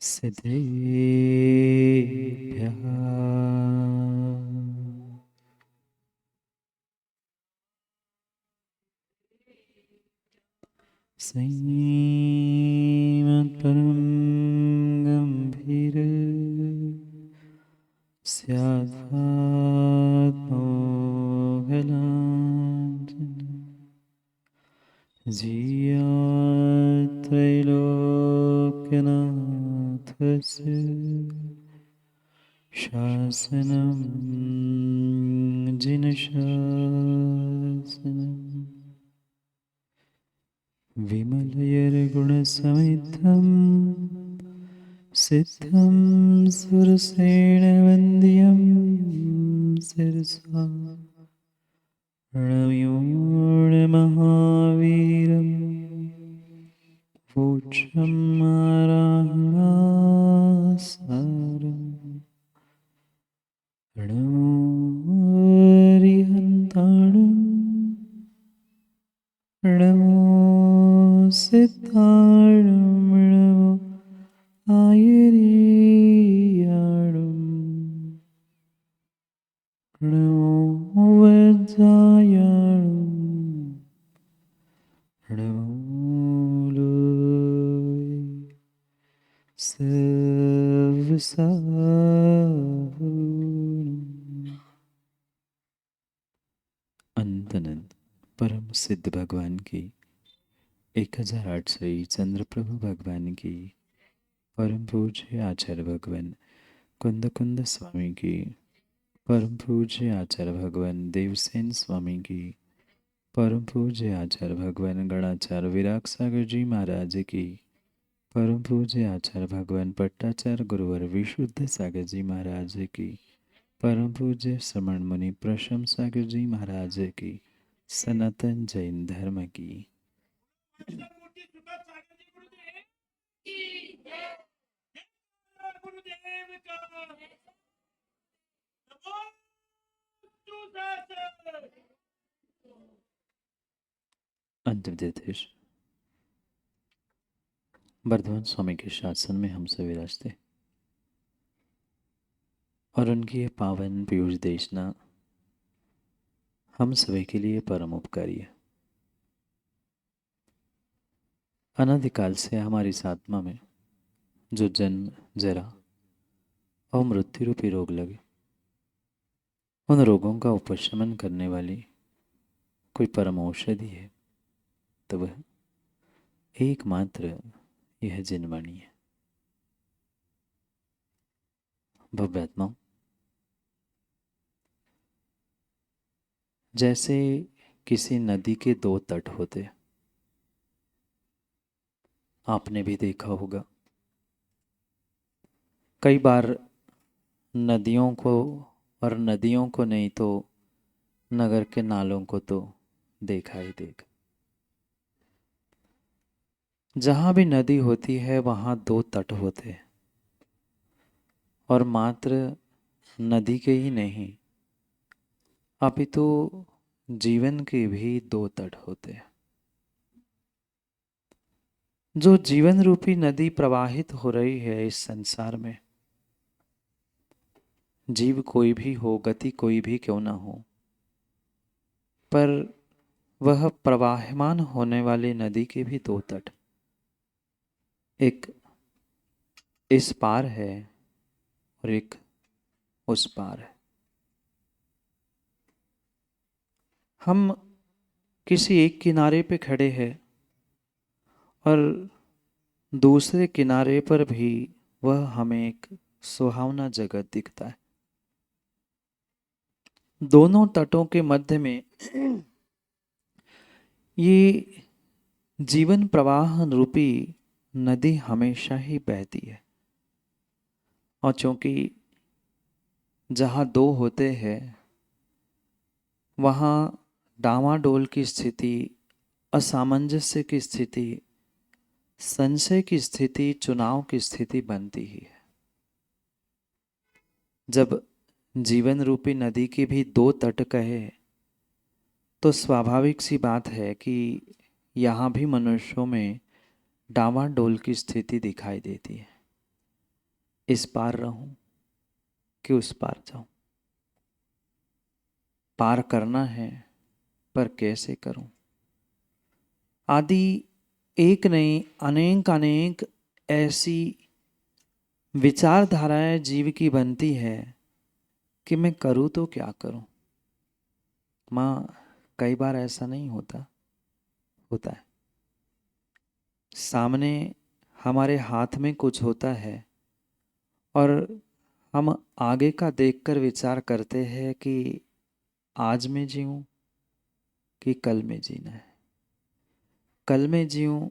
सिद्धेभ्यः श्रीमत्परं गम्भीर स्यात्मोघलाञ्छन जियात्रैलोक्यनाथस्य शासनं जिनशासनम् विमलयर्गुणसमिद्धं सिद्धं सुरसेन वन्द्यं शिरसा प्रणम्यो महावीरं वोक्षं माराणासारम् प्रणमो हरिहन्ताणं प्रणमो सिद्धाणं प्रणमो आयर्याणं प्रणमो वज्रायाणं प्रणमो लोय सर्वसाहुणम्। अनंत परम सिद्ध भगवान की 1008 श्री चंद्रप्रभु भगवान की परम पूज्य आचार्य भगवान कुंद कुंद स्वामी की परम पूज्य आचार्य भगवान देवसेन स्वामी की परम पूज्य आचार्य भगवान गणाचार्य विराग सागर जी महाराज की परम पूज्य आचार्य भगवान पट्टाचार्य गुरुवर विशुद्ध सागर जी महाराज की परम पूज्य श्रमण मुनि प्रशम सागर जी महाराज की सनातन जैन धर्म की अंतिम तिथि वर्धमान स्वामी के शासन में हम सभी विराजते और उनकी ये पावन पीयूष देशना हम सभी के लिए परम उपकारी है। अनादिकाल से हमारी इस आत्मा में जो जन्म जरा और मृत्यु रूपी रोग लगे, उन रोगों का उपशमन करने वाली कोई परम औषधि है तो वह एकमात्र यह जिनवाणी है। भव्यात्माओं, जैसे किसी नदी के दो तट होते, आपने भी देखा होगा। कई बार नदियों को और नदियों को नहीं तो नगर के नालों को तो देखा ही देखा। जहाँ भी नदी होती है वहाँ दो तट होते हैं और मात्र नदी के ही नहीं अपितु जीवन के भी दो तट होते हैं। जो जीवन रूपी नदी प्रवाहित हो रही है इस संसार में, जीव कोई भी हो, गति कोई भी क्यों ना हो, पर वह प्रवाहमान होने वाली नदी के भी दो तट, एक इस पार है और एक उस पार है। हम किसी एक किनारे पे खड़े हैं और दूसरे किनारे पर भी वह हमें एक सुहावना जगत दिखता है। दोनों तटों के मध्य में ये जीवन प्रवाह रूपी नदी हमेशा ही बहती है। और चूंकि जहाँ दो होते हैं वहाँ डामाडोल की स्थिति, असामंजस्य की स्थिति, संशय की स्थिति, चुनाव की स्थिति बनती ही है। जब जीवन रूपी नदी के भी दो तट कहे तो स्वाभाविक सी बात है कि यहाँ भी मनुष्यों में डामाडोल की स्थिति दिखाई देती है। इस पार रहूं कि उस पार जाऊं। पार करना है पर कैसे करूं। आदि एक नहीं अनेक अनेक ऐसी विचारधाराएं जीव की बनती है कि मैं करूं तो क्या करूं। माँ, कई बार ऐसा नहीं होता, होता है। सामने हमारे हाथ में कुछ होता है और हम आगे का देखकर विचार करते हैं कि आज मैं जीऊं कि कल में जीना है। कल में जीऊं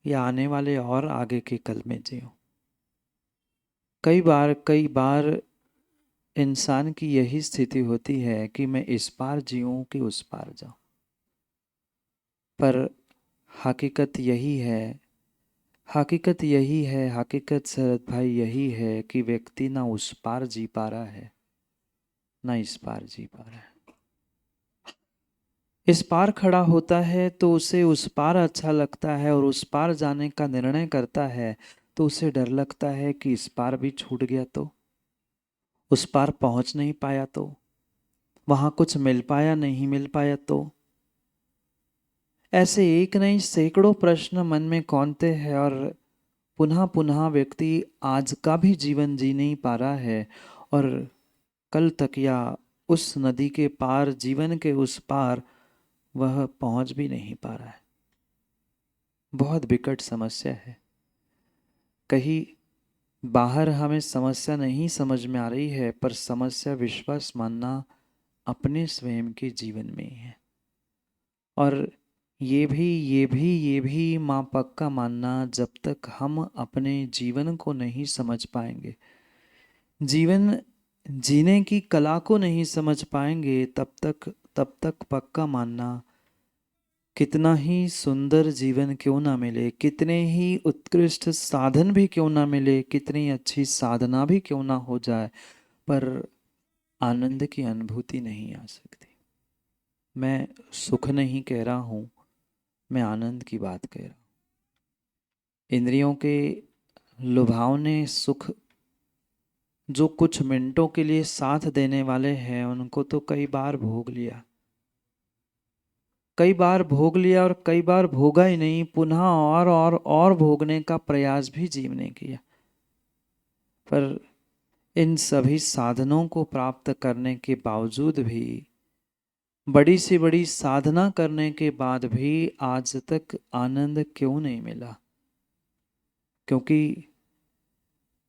या आने वाले और आगे के कल में जीऊं। कई बार इंसान की यही स्थिति होती है कि मैं इस पार जीऊं कि उस पार जाऊं। पर हकीकत यही है, हकीकत शरद भाई यही है कि व्यक्ति ना उस पार जी पा रहा है ना इस पार जी पा रहा है। इस पार खड़ा होता है तो उसे उस पार अच्छा लगता है और उस पार जाने का निर्णय करता है तो उसे डर लगता है कि इस पार भी छूट गया तो, उस पार पहुंच नहीं पाया तो, वहां कुछ मिल पाया नहीं मिल पाया तो। ऐसे एक नहीं सैकड़ों प्रश्न मन में कौंधते हैं और पुनः पुनः व्यक्ति आज का भी जीवन जी नहीं पा रहा है और कल तक या उस नदी के पार, जीवन के उस पार वह पहुंच भी नहीं पा रहा है। बहुत विकट समस्या है। कहीं बाहर हमें समस्या नहीं समझ में आ रही है पर समस्या विश्वास मानना अपने स्वयं के जीवन में ही है। और ये भी माँ पक्का मानना, जब तक हम अपने जीवन को नहीं समझ पाएंगे, जीवन जीने की कला को नहीं समझ पाएंगे, तब तक पक्का मानना कितना ही सुंदर जीवन क्यों ना मिले, कितने ही उत्कृष्ट साधन भी क्यों ना मिले, कितनी अच्छी साधना भी क्यों ना हो जाए, पर आनंद की अनुभूति नहीं आ सकती। मैं सुख नहीं कह रहा हूँ, मैं आनंद की बात कह रहा हूँ। इंद्रियों के लुभावने सुख जो कुछ मिनटों के लिए साथ देने वाले हैं उनको तो कई बार भोग लिया, कई बार भोग लिया और कई बार भोगा ही नहीं, पुनः और भोगने का प्रयास भी जीव ने किया। पर इन सभी साधनों को प्राप्त करने के बावजूद भी, बड़ी से बड़ी साधना करने के बाद भी आज तक आनंद क्यों नहीं मिला? क्योंकि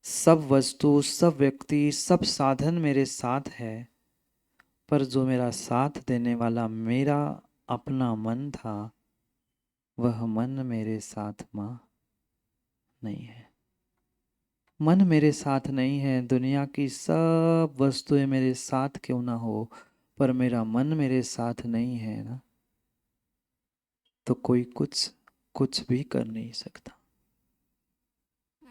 सब वस्तु, सब व्यक्ति, सब साधन मेरे साथ है, पर जो मेरा साथ देने वाला मेरा अपना मन था, वह मन मेरे साथ माँ नहीं है। मन मेरे साथ नहीं है। दुनिया की सब वस्तुएं मेरे साथ क्यों ना हो, पर मेरा मन मेरे साथ नहीं है ना, तो कोई कुछ कुछ भी कर नहीं सकता।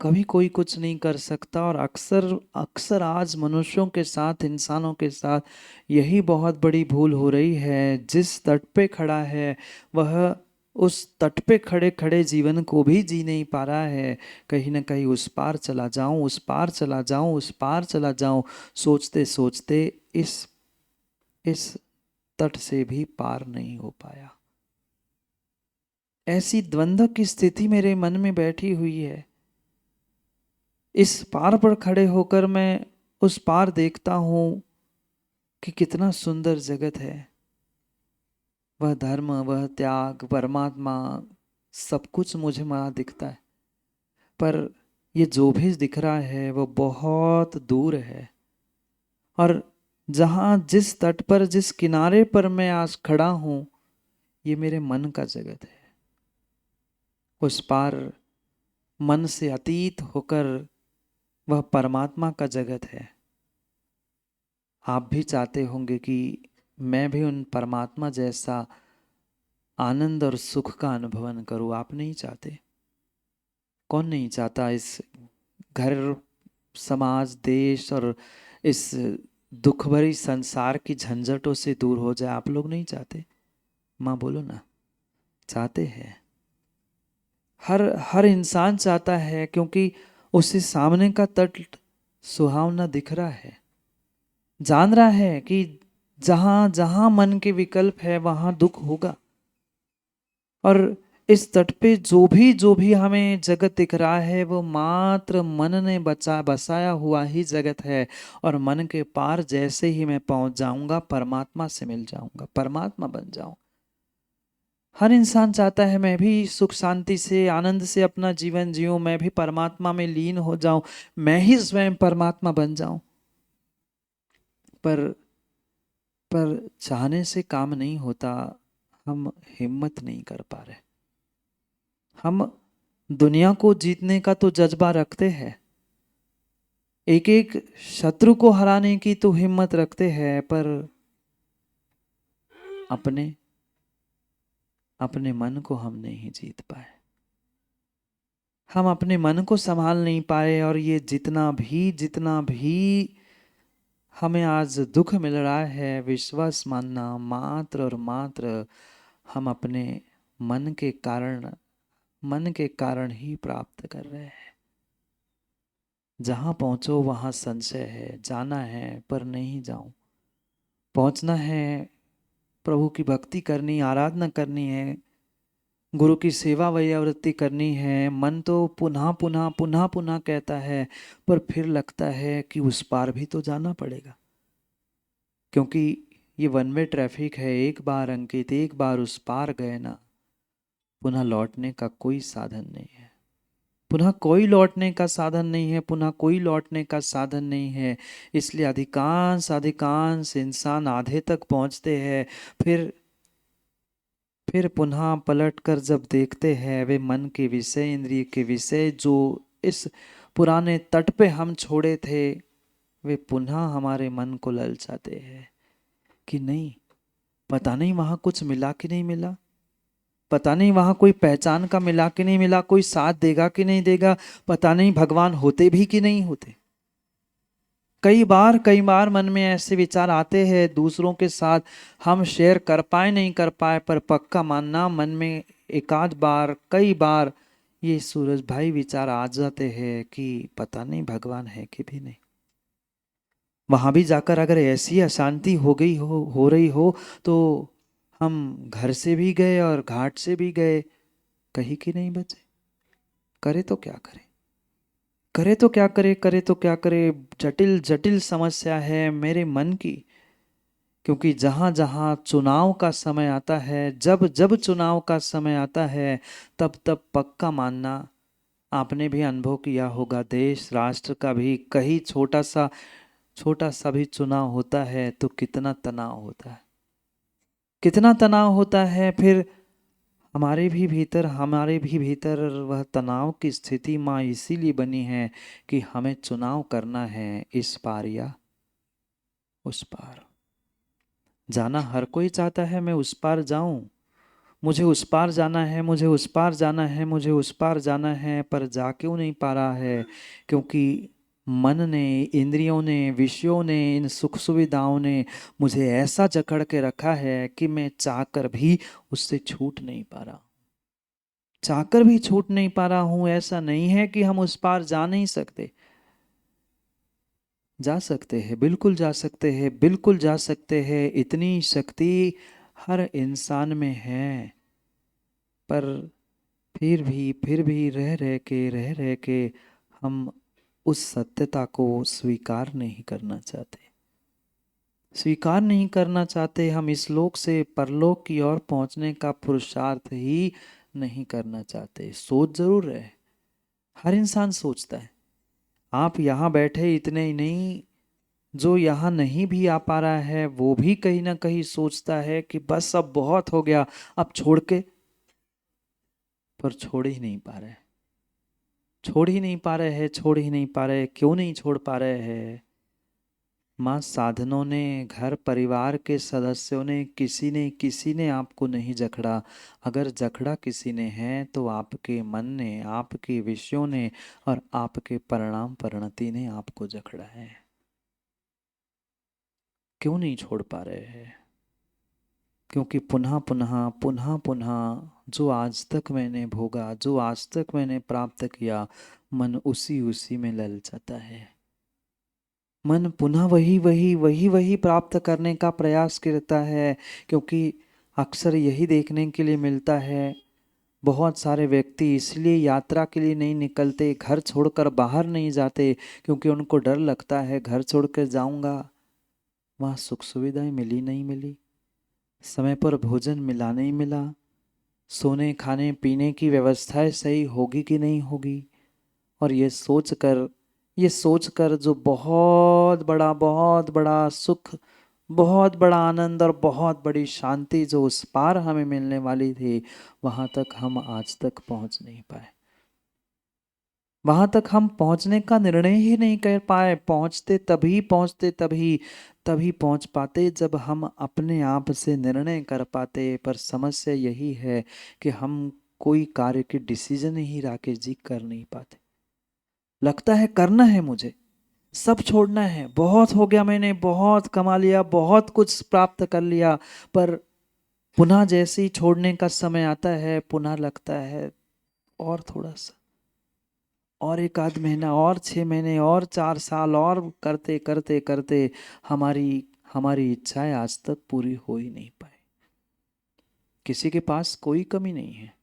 कभी कोई कुछ नहीं कर सकता। और अक्सर अक्सर आज मनुष्यों के साथ, इंसानों के साथ यही बहुत बड़ी भूल हो रही है। जिस तट पे खड़ा है वह उस तट पे खड़े खड़े जीवन को भी जी नहीं पा रहा है। कहीं ना कहीं उस पार चला जाऊं, उस पार चला जाऊं, उस पार चला जाऊं, सोचते सोचते इस तट से भी पार नहीं हो पाया। ऐसी द्वंद्व की स्थिति मेरे मन में बैठी हुई है। इस पार पर खड़े होकर मैं उस पार देखता हूं कि कितना सुंदर जगत है। वह धर्म, वह त्याग, परमात्मा, सब कुछ मुझे वहां दिखता है, पर ये जो भी दिख रहा है वो बहुत दूर है। और जहां, जिस तट पर, जिस किनारे पर मैं आज खड़ा हूं, ये मेरे मन का जगत है। उस पार मन से अतीत होकर वह परमात्मा का जगत है। आप भी चाहते होंगे कि मैं भी उन परमात्मा जैसा आनंद और सुख का अनुभवन करूं। आप नहीं चाहते? कौन नहीं चाहता इस घर, समाज, देश और इस दुख भरी संसार की झंझटों से दूर हो जाए? आप लोग नहीं चाहते? माँ बोलो ना, चाहते हैं। हर हर इंसान चाहता है, क्योंकि उसे सामने का तट सुहावना दिख रहा है, जान रहा है कि जहां जहां मन के विकल्प है वहां दुख होगा। और इस तट पे जो भी हमें जगत दिख रहा है वो मात्र मन ने बसाया हुआ ही जगत है। और मन के पार जैसे ही मैं पहुंच जाऊंगा परमात्मा से मिल जाऊंगा, परमात्मा बन जाऊं। हर इंसान चाहता है मैं भी सुख शांति से आनंद से अपना जीवन जीऊं, मैं भी परमात्मा में लीन हो जाऊं, मैं ही स्वयं परमात्मा बन जाऊं। पर पर चाहने से काम नहीं होता, हम हिम्मत नहीं कर पा रहे। हम दुनिया को जीतने का तो जज्बा रखते हैं, एक एक शत्रु को हराने की तो हिम्मत रखते हैं, पर अपने अपने मन को हम नहीं जीत पाए। हम अपने मन को संभाल नहीं पाए। और ये जितना भी हमें आज दुख मिल रहा है, विश्वास मानना मात्र और मात्र हम अपने मन के कारण मन के कारण ही प्राप्त कर रहे हैं। जहां पहुंचो वहां संशय है, जाना है पर नहीं जाऊं, पहुंचना है, प्रभु की भक्ति करनी, आराधना करनी है, गुरु की सेवा वैयावृत्ति करनी है। मन तो पुनः पुनः पुनः पुनः कहता है, पर फिर लगता है कि उस पार भी तो जाना पड़ेगा, क्योंकि ये वन वे ट्रैफिक है। एक बार अंकित, एक बार उस पार गए ना, पुनः लौटने का कोई साधन नहीं है, पुनः कोई लौटने का साधन नहीं है, पुनः कोई लौटने का साधन नहीं है। इसलिए अधिकांश अधिकांश इंसान आधे तक पहुंचते हैं, फिर पुनः पलट कर जब देखते हैं वे मन के विषय, इंद्रिय के विषय जो इस पुराने तट पे हम छोड़े थे, वे पुनः हमारे मन को ललचाते हैं कि नहीं, पता नहीं वहां कुछ मिला कि नहीं मिला, पता नहीं वहां कोई पहचान का मिला कि नहीं मिला, कोई साथ देगा कि नहीं देगा, पता नहीं भगवान होते भी कि नहीं होते। कई बार मन में ऐसे विचार आते हैं, दूसरों के साथ हम शेयर कर पाए नहीं कर पाए, पर पक्का मानना मन में एकाध बार कई बार ये सूरज भाई विचार आ जाते हैं कि पता नहीं भगवान है कि भी नहीं। वहां भी जाकर अगर ऐसी अशांति हो रही हो तो हम घर से भी गए और घाट से भी गए, कहीं की नहीं बचे। करे तो क्या करे, करे तो क्या करे, करे तो क्या करे। जटिल जटिल समस्या है मेरे मन की, क्योंकि जहाँ जहाँ चुनाव का समय आता है, जब जब चुनाव का समय आता है, तब तब पक्का मानना, आपने भी अनुभव किया होगा, देश राष्ट्र का भी कहीं छोटा सा भी चुनाव होता है तो कितना तनाव होता है, कितना तनाव होता है। फिर हमारे भी भीतर वह तनाव की स्थिति माँ इसीलिए बनी है कि हमें चुनाव करना है, इस पार या उस पार जाना। हर कोई चाहता है मैं उस पार जाऊं, मुझे उस पार जाना है, मुझे उस पार जाना है, मुझे उस पार जाना है, पर जा क्यों नहीं पा रहा है? क्योंकि मन ने, इंद्रियों ने, विषयों ने, इन सुख सुविधाओं ने मुझे ऐसा जकड़ के रखा है कि मैं चाहकर भी उससे छूट नहीं पा रहा, चाहकर भी छूट नहीं पा रहा हूं। ऐसा नहीं है कि हम उस पार जा नहीं सकते, जा सकते हैं, बिल्कुल जा सकते हैं, बिल्कुल जा सकते हैं। इतनी शक्ति हर इंसान में है, पर फिर भी रह रह के हम उस सत्यता को स्वीकार नहीं करना चाहते, स्वीकार नहीं करना चाहते। हम इस लोक से परलोक की ओर पहुंचने का पुरुषार्थ ही नहीं करना चाहते। सोच जरूर रहे, हर इंसान सोचता है। आप यहाँ बैठे इतने ही नहीं, जो यहाँ नहीं भी आ पा रहा है वो भी कहीं ना कहीं सोचता है कि बस अब बहुत हो गया, अब छोड़ के, पर छोड़ ही नहीं पा रहे, छोड़ ही नहीं पा रहे हैं, छोड़ ही नहीं पा रहे। क्यों नहीं छोड़ पा रहे हैं? माँ, साधनों ने, घर परिवार के सदस्यों ने, किसी ने आपको नहीं जकड़ा। अगर जकड़ा किसी ने है तो आपके मन ने, आपके विषयों ने और आपके परिणाम परिणति ने आपको जकड़ा है। क्यों नहीं छोड़ पा रहे हैं? क्योंकि पुनः पुनः पुनः पुनः जो आज तक मैंने भोगा, जो आज तक मैंने प्राप्त किया, मन उसी उसी में लल जाता है। मन पुनः वही वही वही वही प्राप्त करने का प्रयास करता है, क्योंकि अक्सर यही देखने के लिए मिलता है। बहुत सारे व्यक्ति इसलिए यात्रा के लिए नहीं निकलते, घर छोड़कर बाहर नहीं जाते, क्योंकि उनको डर लगता है घर छोड़कर जाऊंगा, वहाँ सुख सुविधाएं मिली नहीं मिली, समय पर भोजन मिला नहीं मिला, सोने खाने पीने की व्यवस्थाएं सही होगी कि नहीं होगी। और ये सोचकर जो बहुत बड़ा सुख, बहुत बड़ा आनंद और बहुत बड़ी शांति जो उस पार हमें मिलने वाली थी, वहाँ तक हम आज तक पहुँच नहीं पाए। वहाँ तक हम पहुँचने का निर्णय ही नहीं कर पाए। पहुँचते तभी पहुँच पाते जब हम अपने आप से निर्णय कर पाते। पर समस्या यही है कि हम कोई कार्य की डिसीजन ही राकेश जी कर नहीं पाते। लगता है करना है मुझे, सब छोड़ना है, बहुत हो गया, मैंने बहुत कमा लिया, बहुत कुछ प्राप्त कर लिया, पर पुनः जैसे ही छोड़ने का समय आता है, पुनः लगता है और थोड़ा सा, और एक आध महीना, और 6 महीने, और 4 साल, और करते करते करते हमारी हमारी इच्छाएं आज तक पूरी हो ही नहीं पाई। किसी के पास कोई कमी नहीं है,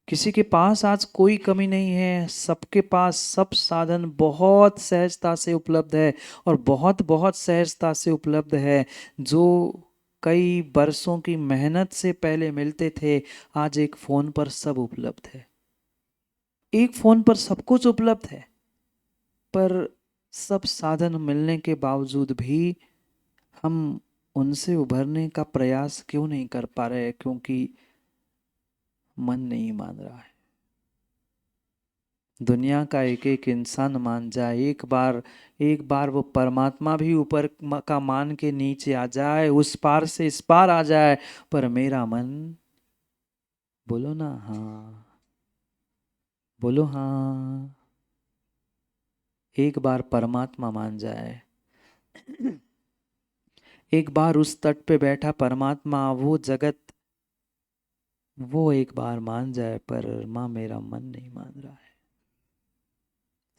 किसी के पास आज कोई कमी नहीं है, सबके पास सब साधन बहुत सहजता से उपलब्ध है, और बहुत बहुत सहजता से उपलब्ध है। जो कई बरसों की मेहनत से पहले मिलते थे, आज एक फोन पर सब उपलब्ध है, एक फोन पर सब कुछ उपलब्ध है। पर सब साधन मिलने के बावजूद भी हम उनसे उभरने का प्रयास क्यों नहीं कर पा रहे? क्योंकि मन नहीं मान रहा है। दुनिया का एक एक इंसान मान जाए, एक बार वो परमात्मा भी ऊपर का मान के नीचे आ जाए, उस पार से इस पार आ जाए, पर मेरा मन, बोलो ना हाँ, बोलो हाँ, एक बार परमात्मा मान जाए, एक बार उस तट पे बैठा परमात्मा, वो जगत, वो एक बार मान जाए, पर माँ मेरा मन नहीं मान रहा है।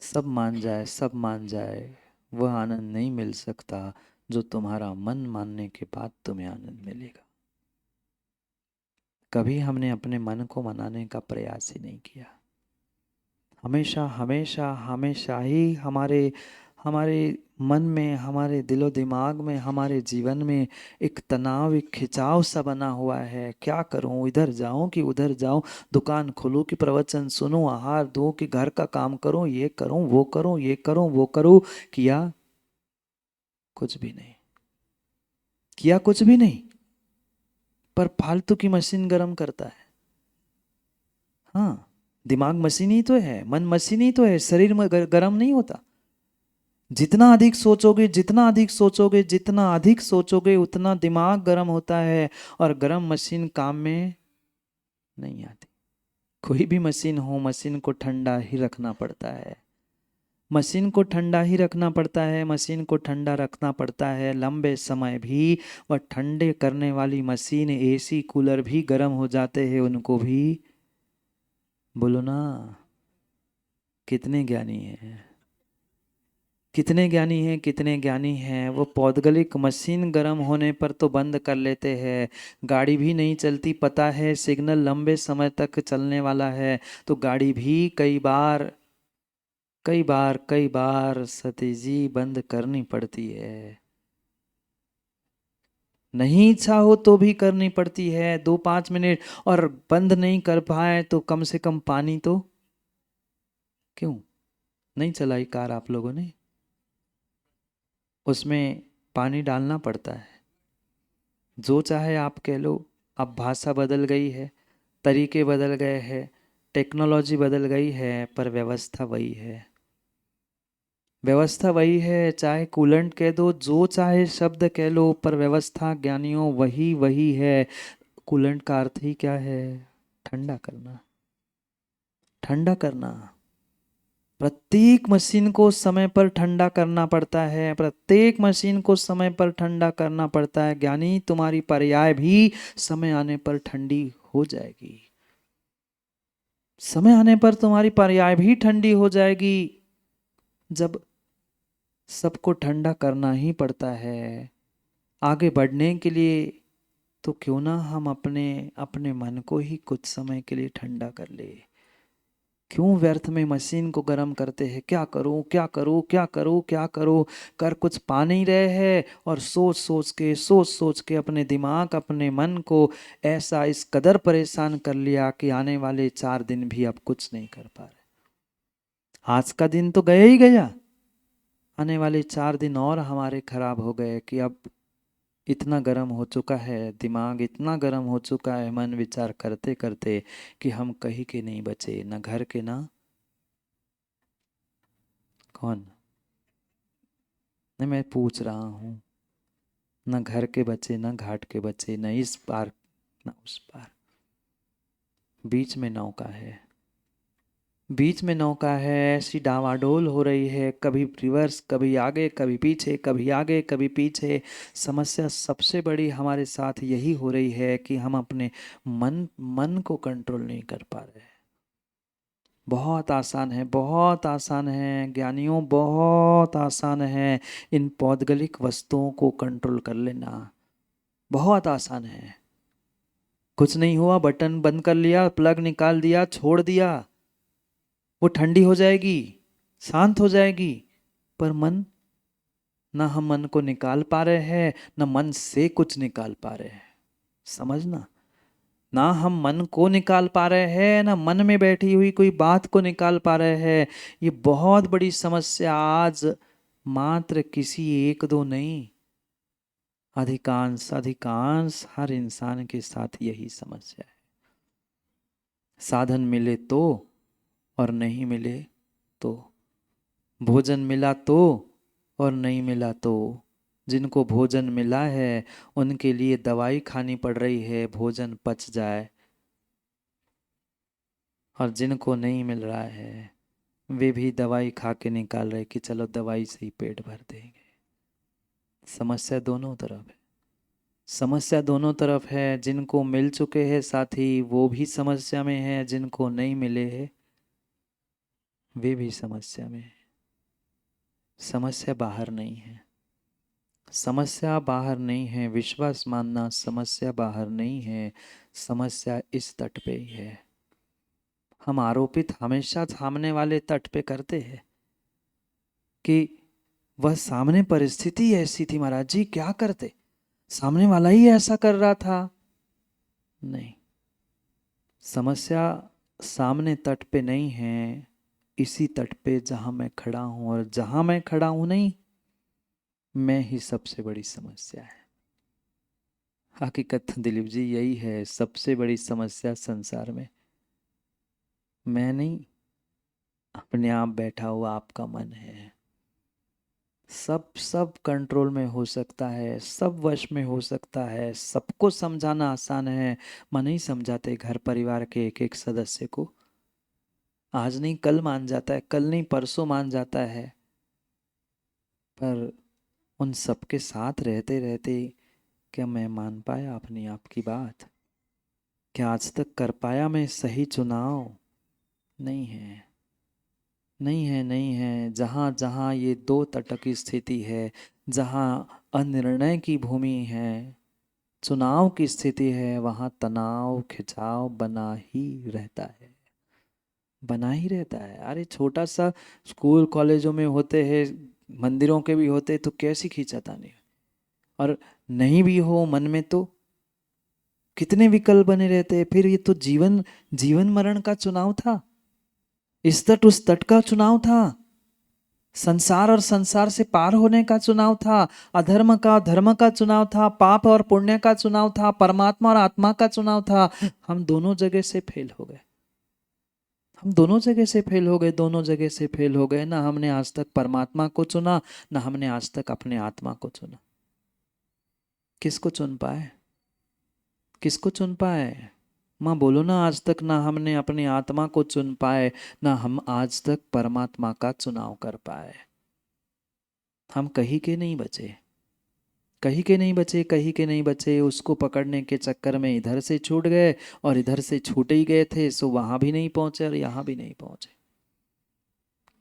सब मान जाए, सब मान जाए, वह आनंद नहीं मिल सकता जो तुम्हारा मन मानने के बाद तुम्हें आनंद मिलेगा। कभी हमने अपने मन को मनाने का प्रयास ही नहीं किया। हमेशा हमेशा हमेशा ही हमारे हमारे मन में, हमारे दिलो दिमाग में, हमारे जीवन में एक तनाव, एक खिंचाव सा बना हुआ है। क्या करूं, इधर जाऊं कि उधर जाऊं, दुकान खोलूं कि प्रवचन सुनूं, आहार दूं कि घर का काम करूं, ये करूं वो करूं, ये करूं वो करूं। किया कुछ भी नहीं, किया कुछ भी नहीं, पर फालतू की मशीन गर्म करता है। हाँ, दिमाग मशीन ही तो है, मन मशीन ही तो है, शरीर में गर्म नहीं होता। जितना अधिक सोचोगे, जितना अधिक सोचोगे, जितना अधिक सोचोगे, उतना दिमाग गर्म होता है, और गर्म मशीन काम में नहीं आती। कोई भी मशीन हो, मशीन को ठंडा ही रखना पड़ता है, मशीन को ठंडा ही रखना पड़ता है, मशीन को ठंडा रखना पड़ता है लंबे समय भी। वह ठंडे करने वाली मशीन, एसी कूलर भी गर्म हो जाते हैं, उनको भी, बोलो ना, कितने ज्ञानी हैं, कितने ज्ञानी हैं, कितने ज्ञानी हैं। वो पौद्गलिक मशीन गर्म होने पर तो बंद कर लेते हैं, गाड़ी भी नहीं चलती, पता है सिग्नल लंबे समय तक चलने वाला है, तो गाड़ी भी कई बार सती जी बंद करनी पड़ती है। नहीं इच्छा हो तो भी करनी पड़ती है, 2-5 मिनट, और बंद नहीं कर पाए तो कम से कम पानी तो, क्यों नहीं चलाई कार आप लोगों ने, उसमें पानी डालना पड़ता है। जो चाहे आप कह लो, अब भाषा बदल गई है, तरीके बदल गए हैं, टेक्नोलॉजी बदल गई है, पर व्यवस्था वही है, व्यवस्था वही है। चाहे कूलेंट कह दो, जो चाहे शब्द कह लो, पर व्यवस्था ज्ञानियों वही वही है। कूलेंट का अर्थ ही क्या है? ठंडा करना, ठंडा करना। प्रत्येक मशीन को समय पर ठंडा करना पड़ता है, प्रत्येक मशीन को समय पर ठंडा करना पड़ता है। ज्ञानी, तुम्हारी पर्याय भी समय आने पर ठंडी हो जाएगी। समय आने पर तुम्हारी पर्याय भी ठंडी हो जाएगी। जब सबको ठंडा करना ही पड़ता है आगे बढ़ने के लिए, तो क्यों ना हम अपने अपने मन को ही कुछ समय के लिए ठंडा कर ले। क्यों व्यर्थ में मशीन को गर्म करते हैं, क्या करूं क्या करूं क्या करूं क्या करूं, कर कुछ पा नहीं रहे हैं, और सोच सोच के अपने दिमाग अपने मन को ऐसा इस कदर परेशान कर लिया कि आने वाले 4 दिन भी अब कुछ नहीं कर पा रहे। आज का दिन तो गया ही गया, आने वाले 4 दिन और हमारे खराब हो गए कि अब इतना गर्म हो चुका है दिमाग, इतना गर्म हो चुका है मन विचार करते करते कि हम कहीं के नहीं बचे, न घर के ना कौन, नहीं मैं पूछ रहा हूँ, न घर के बचे न घाट के बचे, न इस पार न उस पार, बीच में नौका है, बीच में नौका है, ऐसी डावाडोल हो रही है, कभी रिवर्स कभी आगे कभी पीछे, कभी आगे कभी पीछे। समस्या सबसे बड़ी हमारे साथ यही हो रही है कि हम अपने मन को कंट्रोल नहीं कर पा रहे हैं। बहुत आसान है, बहुत आसान है ज्ञानियों, बहुत आसान है इन पौद्गलिक वस्तुओं को कंट्रोल कर लेना, बहुत आसान है। कुछ नहीं हुआ, बटन बंद कर लिया, प्लग निकाल दिया, छोड़ दिया, वो ठंडी हो जाएगी, शांत हो जाएगी। पर मन, ना हम मन को निकाल पा रहे हैं, ना मन से कुछ निकाल पा रहे हैं। समझना, ना हम मन को निकाल पा रहे हैं, ना मन में बैठी हुई कोई बात को निकाल पा रहे हैं। ये बहुत बड़ी समस्या आज मात्र किसी एक दो नहीं, अधिकांश अधिकांश हर इंसान के साथ यही समस्या है। साधन मिले तो और नहीं मिले तो, भोजन मिला तो और नहीं मिला तो। जिनको भोजन मिला है उनके लिए दवाई खानी पड़ रही है भोजन पच जाए, और जिनको नहीं मिल रहा है वे भी दवाई खा के निकाल रहे कि चलो दवाई से ही पेट भर देंगे। समस्या दोनों तरफ है, समस्या दोनों तरफ है। जिनको मिल चुके हैं साथी वो भी समस्या में है, जिनको नहीं मिले हैं वे भी समस्या में है। समस्या बाहर नहीं है, समस्या बाहर नहीं है, विश्वास मानना, समस्या बाहर नहीं है, समस्या इस तट पे ही है। हम आरोपित हमेशा सामने वाले तट पे करते हैं कि वह सामने परिस्थिति ऐसी थी, महाराज जी क्या करते, सामने वाला ही ऐसा कर रहा था। नहीं, समस्या सामने तट पे नहीं है, इसी तट पे जहां मैं खड़ा हूं, और जहां मैं खड़ा हूं नहीं, मैं ही सबसे बड़ी समस्या है। हकीकत दिलीप जी यही है, सबसे बड़ी समस्या संसार में मैं नहीं, अपने आप बैठा हुआ आपका मन है। सब कंट्रोल में हो सकता है, सब वश में हो सकता है, सबको समझाना आसान है। मन नहीं समझाते घर परिवार के एक एक सदस्य को, आज नहीं कल मान जाता है, कल नहीं परसों मान जाता है। पर उन सबके साथ रहते रहते क्या मैं मान पाया अपनी आपकी बात? क्या आज तक कर पाया मैं सही चुनाव? नहीं है, नहीं है, नहीं है। जहाँ जहाँ ये दो तट की स्थिति है, जहाँ अनिर्णय की भूमि है, चुनाव की स्थिति है, वहाँ तनाव खिंचाव बना ही रहता है, बना ही रहता है। अरे छोटा सा स्कूल कॉलेजों में होते हैं, मंदिरों के भी होते, तो कैसी खींचातानी, और नहीं भी हो मन में तो कितने विकल्प बने रहते हैं। फिर ये तो जीवन जीवन मरण का चुनाव था, इस तट उस तट का चुनाव था, संसार और संसार से पार होने का चुनाव था, अधर्म का धर्म का चुनाव था, पाप और पुण्य का चुनाव था, परमात्मा और आत्मा का चुनाव था। हम दोनों जगह से फेल हो गए, हम दोनों जगह से फेल हो गए, दोनों जगह से फेल हो गए। ना हमने आज तक परमात्मा को चुना, ना हमने आज तक अपने आत्मा को चुना। किसको चुन पाए, किसको चुन पाए? माँ बोलो ना, आज तक ना हमने अपनी आत्मा को चुन पाए, ना हम आज तक परमात्मा का चुनाव कर पाए। हम कहीं के नहीं बचे, कहीं के नहीं बचे, कहीं के नहीं बचे। उसको पकड़ने के चक्कर में इधर से छूट गए और इधर से छूटे ही गए थे, सो वहां भी नहीं पहुंचे और यहाँ भी नहीं पहुंचे।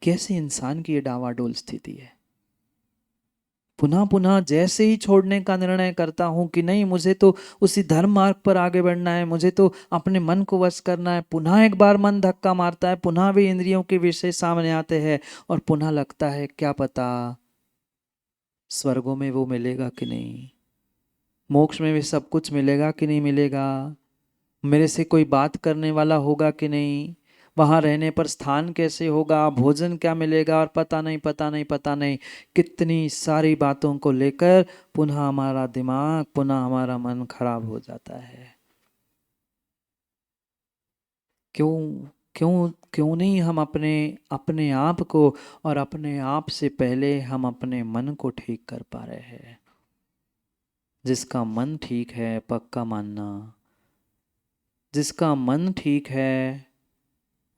कैसे इंसान की ये डावाडोल स्थिति है। पुनः पुनः जैसे ही छोड़ने का निर्णय करता हूं कि नहीं, मुझे तो उसी धर्म मार्ग पर आगे बढ़ना है, मुझे तो अपने मन को वश करना है, पुनः एक बार मन धक्का मारता है, पुनः भी इंद्रियों के विषय सामने आते हैं और पुनः लगता है क्या पता स्वर्गों में वो मिलेगा कि नहीं, मोक्ष में भी सब कुछ मिलेगा कि नहीं मिलेगा, मेरे से कोई बात करने वाला होगा कि नहीं, वहाँ रहने पर स्थान कैसे होगा, भोजन क्या मिलेगा, और पता नहीं पता नहीं पता नहीं कितनी सारी बातों को लेकर पुनः हमारा दिमाग, पुनः हमारा मन खराब हो जाता है। क्यों क्यों क्यों नहीं हम अपने अपने आप को और अपने आप से पहले हम अपने मन को ठीक कर पा रहे हैं। जिसका मन ठीक है पक्का मानना, जिसका मन ठीक है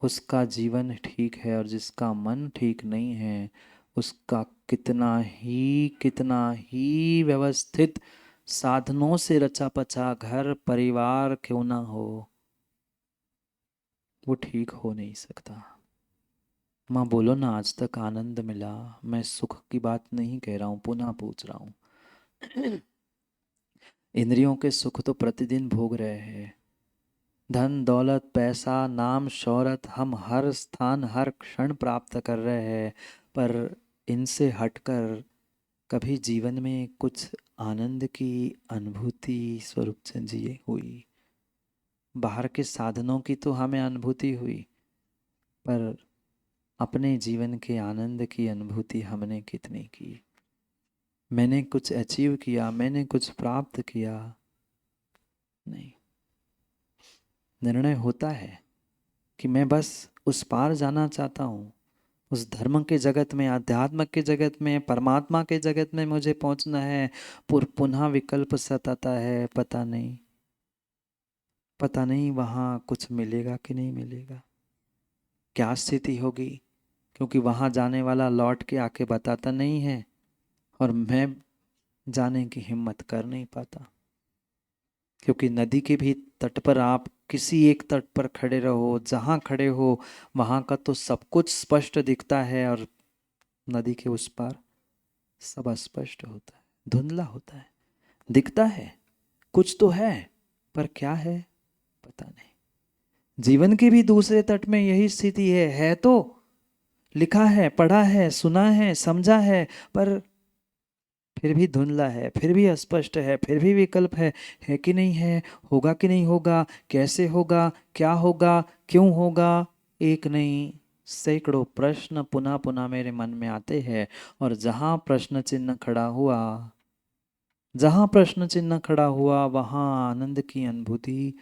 उसका जीवन ठीक है, और जिसका मन ठीक नहीं है उसका कितना ही व्यवस्थित साधनों से रचा पचा घर परिवार क्यों ना हो, वो ठीक हो नहीं सकता। माँ बोलो ना, आज तक आनंद मिला? मैं सुख की बात नहीं कह रहा हूँ, पुनः पूछ रहा हूँ। इंद्रियों के सुख तो प्रतिदिन भोग रहे हैं, धन दौलत पैसा नाम शौहरत हम हर स्थान हर क्षण प्राप्त कर रहे हैं, पर इनसे हटकर कभी जीवन में कुछ आनंद की अनुभूति स्वरूप चंद जी हुई? बाहर के साधनों की तो हमें अनुभूति हुई, पर अपने जीवन के आनंद की अनुभूति हमने कितनी की? मैंने कुछ अचीव किया, मैंने कुछ प्राप्त किया? नहीं। निर्णय होता है कि मैं बस उस पार जाना चाहता हूँ, उस धर्म के जगत में, आध्यात्म के जगत में, परमात्मा के जगत में मुझे पहुँचना है। पुनः विकल्प सताता है, पता नहीं वहाँ कुछ मिलेगा कि नहीं मिलेगा, क्या स्थिति होगी, क्योंकि वहाँ जाने वाला लौट के आके बताता नहीं है और मैं जाने की हिम्मत कर नहीं पाता। क्योंकि नदी के भी तट पर आप किसी एक तट पर खड़े रहो, जहाँ खड़े हो वहाँ का तो सब कुछ स्पष्ट दिखता है, और नदी के उस पार सब अस्पष्ट होता है, धुंधला होता है, दिखता है कुछ तो है पर क्या है पता नहीं। जीवन के भी दूसरे तट में यही स्थिति है तो लिखा है, पढ़ा है, सुना है, समझा है, पर फिर भी धुंधला है, फिर भी अस्पष्ट है, फिर भी विकल्प है कि नहीं है, होगा कि नहीं होगा, कैसे होगा, क्या होगा, क्यों होगा, एक नहीं सैकड़ों प्रश्न पुनः पुनः मेरे मन में आते हैं। और जहाँ प्रश्न चिन्ह खड़ा हुआ, जहाँ प्रश्न चिन्ह खड़ा हुआ वहाँ आनंद की अनुभूति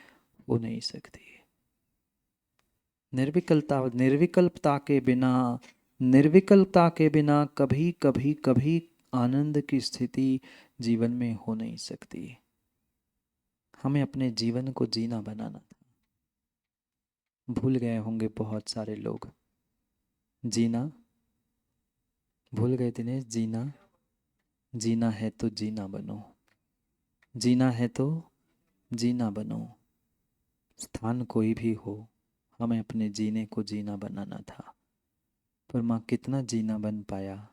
हो नहीं सकती। निर्विकल्पता के बिना कभी कभी कभी आनंद की स्थिति जीवन में हो नहीं सकती। हमें अपने जीवन को जीना बनाना था। भूल गए होंगे बहुत सारे लोग जीना, भूल गए दिनेश, जीना है तो जीना बनो, जीना है तो जीना बनो। स्थान कोई भी हो, हमें अपने जीने को जीना बनाना था। पर माँ कितना जीना बन पाया,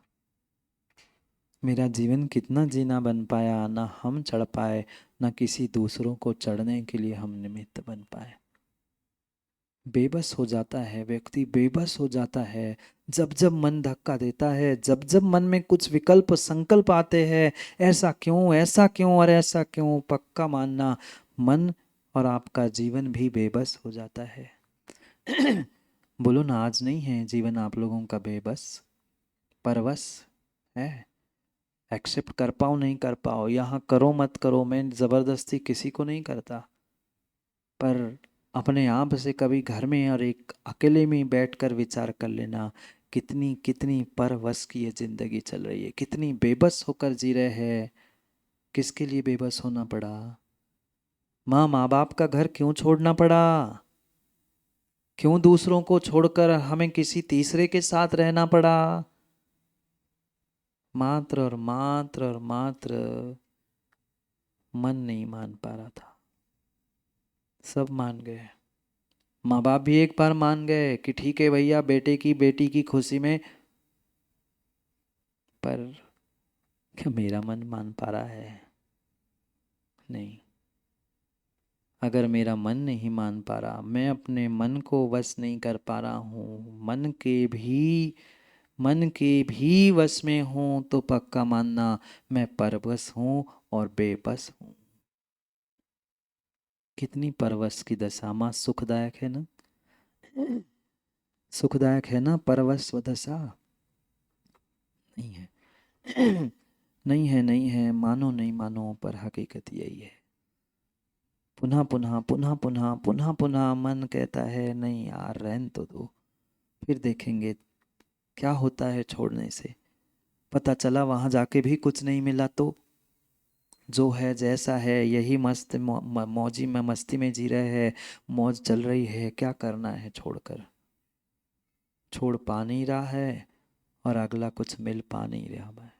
मेरा जीवन कितना जीना बन पाया, ना हम चढ़ पाए, ना किसी दूसरों को चढ़ने के लिए हम निमित्त बन पाए। बेबस हो जाता है व्यक्ति, बेबस हो जाता है जब जब मन धक्का देता है, जब जब मन में कुछ विकल्प संकल्प आते हैं, ऐसा क्यों, ऐसा क्यों और ऐसा क्यों। पक्का मानना, मन और आपका जीवन भी बेबस हो जाता है। बोलो ना, आज नहीं है जीवन आप लोगों का बेबस, परवश है। एक्सेप्ट कर पाओ नहीं कर पाओ, यहाँ करो मत करो, मैं ज़बरदस्ती किसी को नहीं करता, पर अपने आप से कभी घर में और एक अकेले में बैठकर विचार कर लेना, कितनी कितनी परवश की ये ज़िंदगी चल रही है, कितनी बेबस होकर जी रहे हैं। किसके लिए बेबस होना पड़ा? माँ बाप का घर क्यों छोड़ना पड़ा? क्यों दूसरों को छोड़कर हमें किसी तीसरे के साथ रहना पड़ा? मात्र और मात्र मन नहीं मान पा रहा था। सब मान गए, माँ बाप भी एक बार मान गए कि ठीक है भैया, बेटी की खुशी में, पर क्या मेरा मन मान पा रहा है? नहीं। अगर मेरा मन नहीं मान पा रहा, मैं अपने मन को वश नहीं कर पा रहा हूँ, मन के भी वश में हूँ, तो पक्का मानना मैं परवश हूँ और बेबस हूँ। कितनी परवश की दशा, माँ सुखदायक है ना? सुखदायक है ना परवश व दशा? नहीं है। नहीं है, नहीं है, मानो नहीं मानो, पर हकीकत यही है। पुनः पुनः पुनः पुनः पुनः पुनः मन कहता है नहीं यार, रहने तो दो, फिर देखेंगे क्या होता है छोड़ने से। पता चला वहाँ जाके भी कुछ नहीं मिला तो जो है जैसा है, यही मस्त मौजी में मस्ती में जी रहे हैं, मौज चल रही है, क्या करना है छोड़कर। छोड़ पा नहीं रहा है और अगला कुछ मिल पा नहीं रहा है,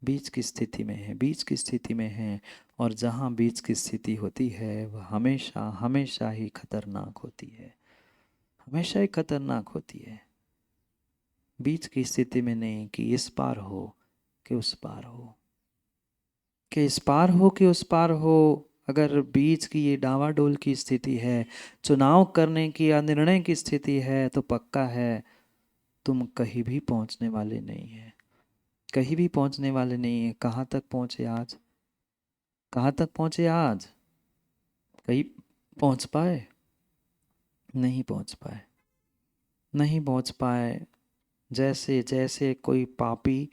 बीच की स्थिति में है, बीच की स्थिति में है। और जहाँ बीच की स्थिति होती है वह हमेशा हमेशा ही खतरनाक होती है, हमेशा ही खतरनाक होती है। बीच की स्थिति में नहीं कि इस पार हो कि उस पार हो, कि इस पार हो कि उस पार हो। अगर बीच की ये डावाडोल की स्थिति है, चुनाव करने की या निर्णय की स्थिति है, तो पक्का है तुम कहीं भी पहुंचने वाले नहीं है, कहीं भी पहुंचने वाले नहीं है। कहाँ तक पहुंचे आज? कहाँ तक पहुंचे आज? कहीं पहुंच पाए? नहीं पहुंच पाए, नहीं पहुंच पाए। जैसे जैसे कोई पापी,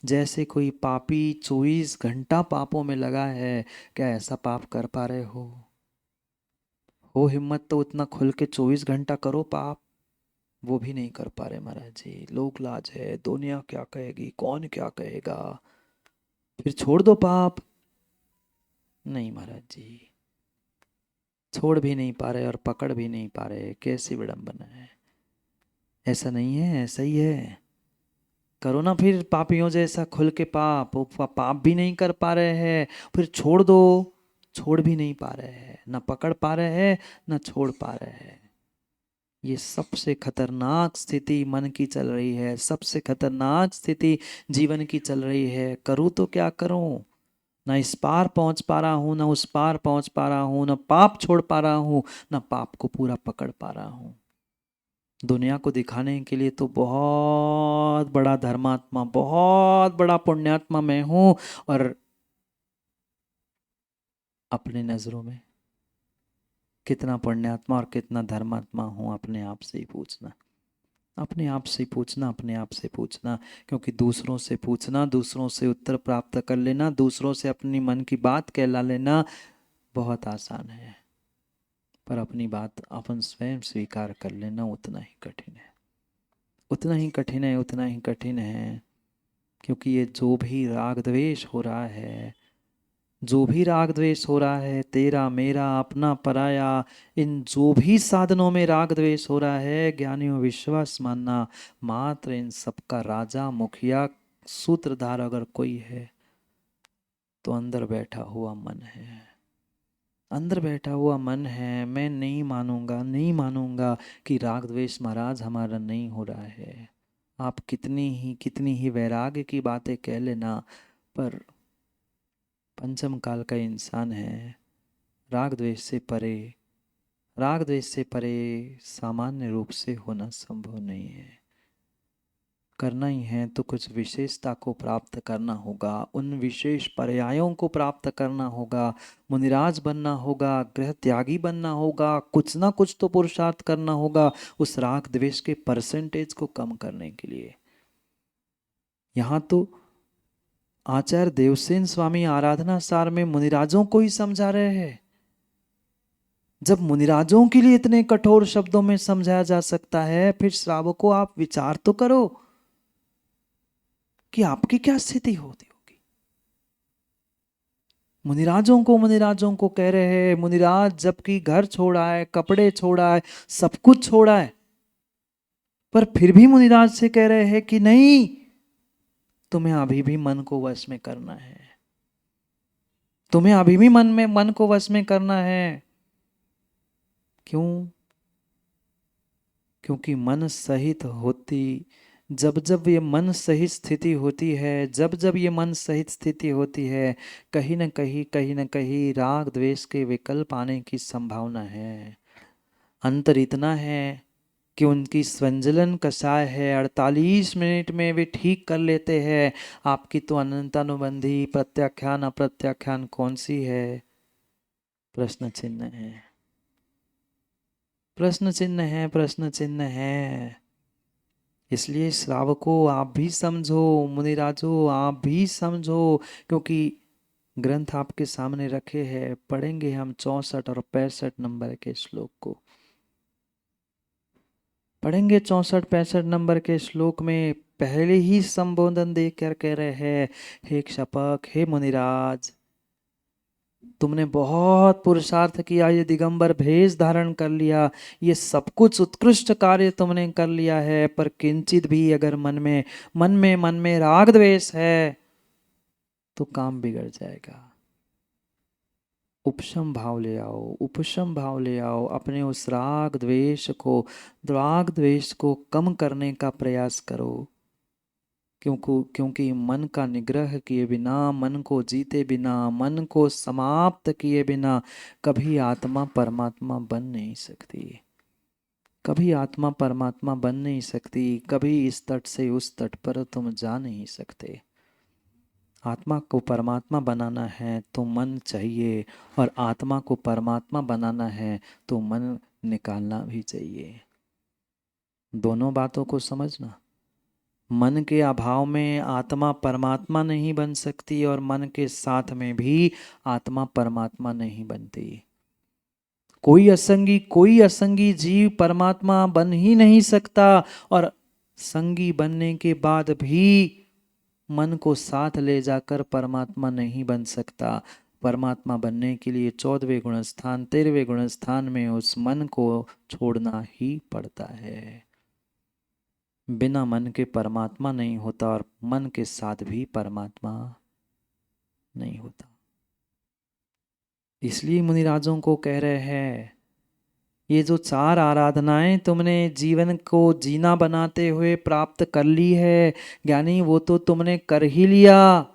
जैसे कोई पापी 24 घंटा पापों में लगा है, क्या ऐसा पाप कर पा रहे हो हिम्मत तो उतना खुल के 24 घंटा करो पाप। वो भी नहीं कर पा रहे महाराज जी, लोक लाज है, दुनिया क्या कहेगी, कौन क्या कहेगा, फिर छोड़ दो पाप। नहीं महाराज जी, छोड़ भी नहीं पा रहे और पकड़ भी नहीं पा रहे, कैसी विडंबना है। ऐसा नहीं है, ऐसा ही है। करो ना फिर पापियों जैसा खुल के पाप, वो पाप भी नहीं कर पा रहे हैं, फिर छोड़ दो। छोड़ भी नहीं पा रहे हैं, ना पकड़ पा रहे हैं, ना छोड़ पा रहे हैं। ये सबसे खतरनाक स्थिति मन की चल रही है, सबसे खतरनाक स्थिति जीवन की चल रही है। करूँ तो क्या करूँ? ना इस पार पहुंच पा रहा हूँ, ना उस पार पहुंच पा रहा हूँ, ना पाप छोड़ पा रहा हूँ, ना पाप को पूरा पकड़ पा रहा हूँ। दुनिया को दिखाने के लिए तो बहुत बड़ा धर्मात्मा, बहुत बड़ा पुण्यात्मा मैं हूँ, और अपने नजरों में कितना पुण्यात्मा और कितना धर्मात्मा हूँ, अपने आप से ही पूछना, अपने आप से पूछना, अपने आप से पूछना। क्योंकि दूसरों से पूछना, दूसरों से उत्तर प्राप्त कर लेना, दूसरों से अपनी मन की बात कहला लेना बहुत आसान है, पर अपनी बात अपन स्वयं स्वीकार कर लेना उतना ही कठिन है, उतना ही कठिन है, उतना ही कठिन है। क्योंकि ये जो भी राग द्वेष हो रहा है, जो भी राग द्वेष हो रहा है, तेरा मेरा अपना पराया, इन जो भी साधनों में राग द्वेष हो रहा है, ज्ञानियों विश्वास मानना मात्र इन सबका राजा मुखिया सूत्रधार अगर कोई है तो अंदर बैठा हुआ मन है, अंदर बैठा हुआ मन है। मैं नहीं मानूंगा, नहीं मानूंगा कि राग द्वेष महाराज हमारा नहीं हो रहा है। आप कितनी ही वैराग्य की बातें कह लेना, पर पंचम काल का इंसान है, राग द्वेष से परे, राग द्वेष से परे सामान्य रूप से होना संभव नहीं है। करना ही है तो कुछ विशेषता को प्राप्त करना होगा, उन विशेष पर्यायों को प्राप्त करना होगा, मुनिराज बनना होगा, गृह त्यागी बनना होगा, कुछ ना कुछ तो पुरुषार्थ करना होगा उस राग द्वेष के परसेंटेज को कम करने के लिए। यहाँ तो आचार्य देवसेन स्वामी आराधना सार में मुनिराजों को ही समझा रहे हैं। जब मुनिराजों के लिए इतने कठोर शब्दों में समझाया जा सकता है, फिर श्रावकों आप विचार तो करो कि आपकी क्या स्थिति होती होगी। मुनिराजों को कह रहे हैं, मुनिराज जबकि घर छोड़ा है, कपड़े छोड़ा है, सब कुछ छोड़ा है, पर फिर भी मुनिराज से कह रहे हैं कि नहीं, तुम्हें अभी भी मन को वश में करना है। तुम्हें अभी भी मन को वश में करना है। क्यों? क्योंकि मन सहित होती, जब जब ये मन सहित स्थिति होती है, जब जब ये मन सहित स्थिति होती है, कहीं न कहीं राग द्वेष के विकल्प आने की संभावना है। अंतर इतना है कि उनकी संजलन कषाय है, 48 मिनट में वे ठीक कर लेते हैं। आपकी तो अनंतानुबंधी प्रत्याख्यान अप्रत्याख्यान कौन सी है? प्रश्न चिन्ह है, प्रश्न चिन्ह है, प्रश्न चिन्ह है। इसलिए श्रावको आप भी समझो, मुनिराजो आप भी समझो, क्योंकि ग्रंथ आपके सामने रखे हैं। पढ़ेंगे हम 64 और 65 नंबर के श्लोक को। पढ़ेंगे 64-65 नंबर के श्लोक में पहले ही संबोधन देकर कह रहे हैं, हे क्षपक, हे मुनिराज, तुमने बहुत पुरुषार्थ किया, ये दिगंबर भेष धारण कर लिया, ये सब कुछ उत्कृष्ट कार्य तुमने कर लिया है, पर किंचित भी अगर मन में राग द्वेष है तो काम बिगड़ जाएगा। उपशम भाव ले आओ, उपशम भाव ले आओ। अपने उस राग द्वेष को कम करने का प्रयास करो। क्योंकि मन का निग्रह किए बिना, मन को जीते बिना, मन को समाप्त किए बिना कभी आत्मा परमात्मा बन नहीं सकती। कभी आत्मा परमात्मा बन नहीं सकती। कभी इस तट से उस तट पर तुम जा नहीं सकते। आत्मा को परमात्मा बनाना है तो मन चाहिए, और आत्मा को परमात्मा बनाना है तो मन निकालना भी चाहिए। दोनों बातों को समझना। मन के अभाव में आत्मा परमात्मा नहीं बन सकती, और मन के साथ में भी आत्मा परमात्मा नहीं बनती। कोई असंगी जीव परमात्मा बन ही नहीं सकता, और संगी बनने के बाद भी मन को साथ ले जाकर परमात्मा नहीं बन सकता। परमात्मा बनने के लिए 14वें गुण स्थान 13वें गुण स्थान में उस मन को छोड़ना ही पड़ता है। बिना मन के परमात्मा नहीं होता, और मन के साथ भी परमात्मा नहीं होता। इसलिए मुनिराजों को कह रहे हैं, ये जो 4 आराधनाएं तुमने जीवन को जीना बनाते हुए प्राप्त कर ली है ज्ञानी, वो तो तुमने कर ही लिया।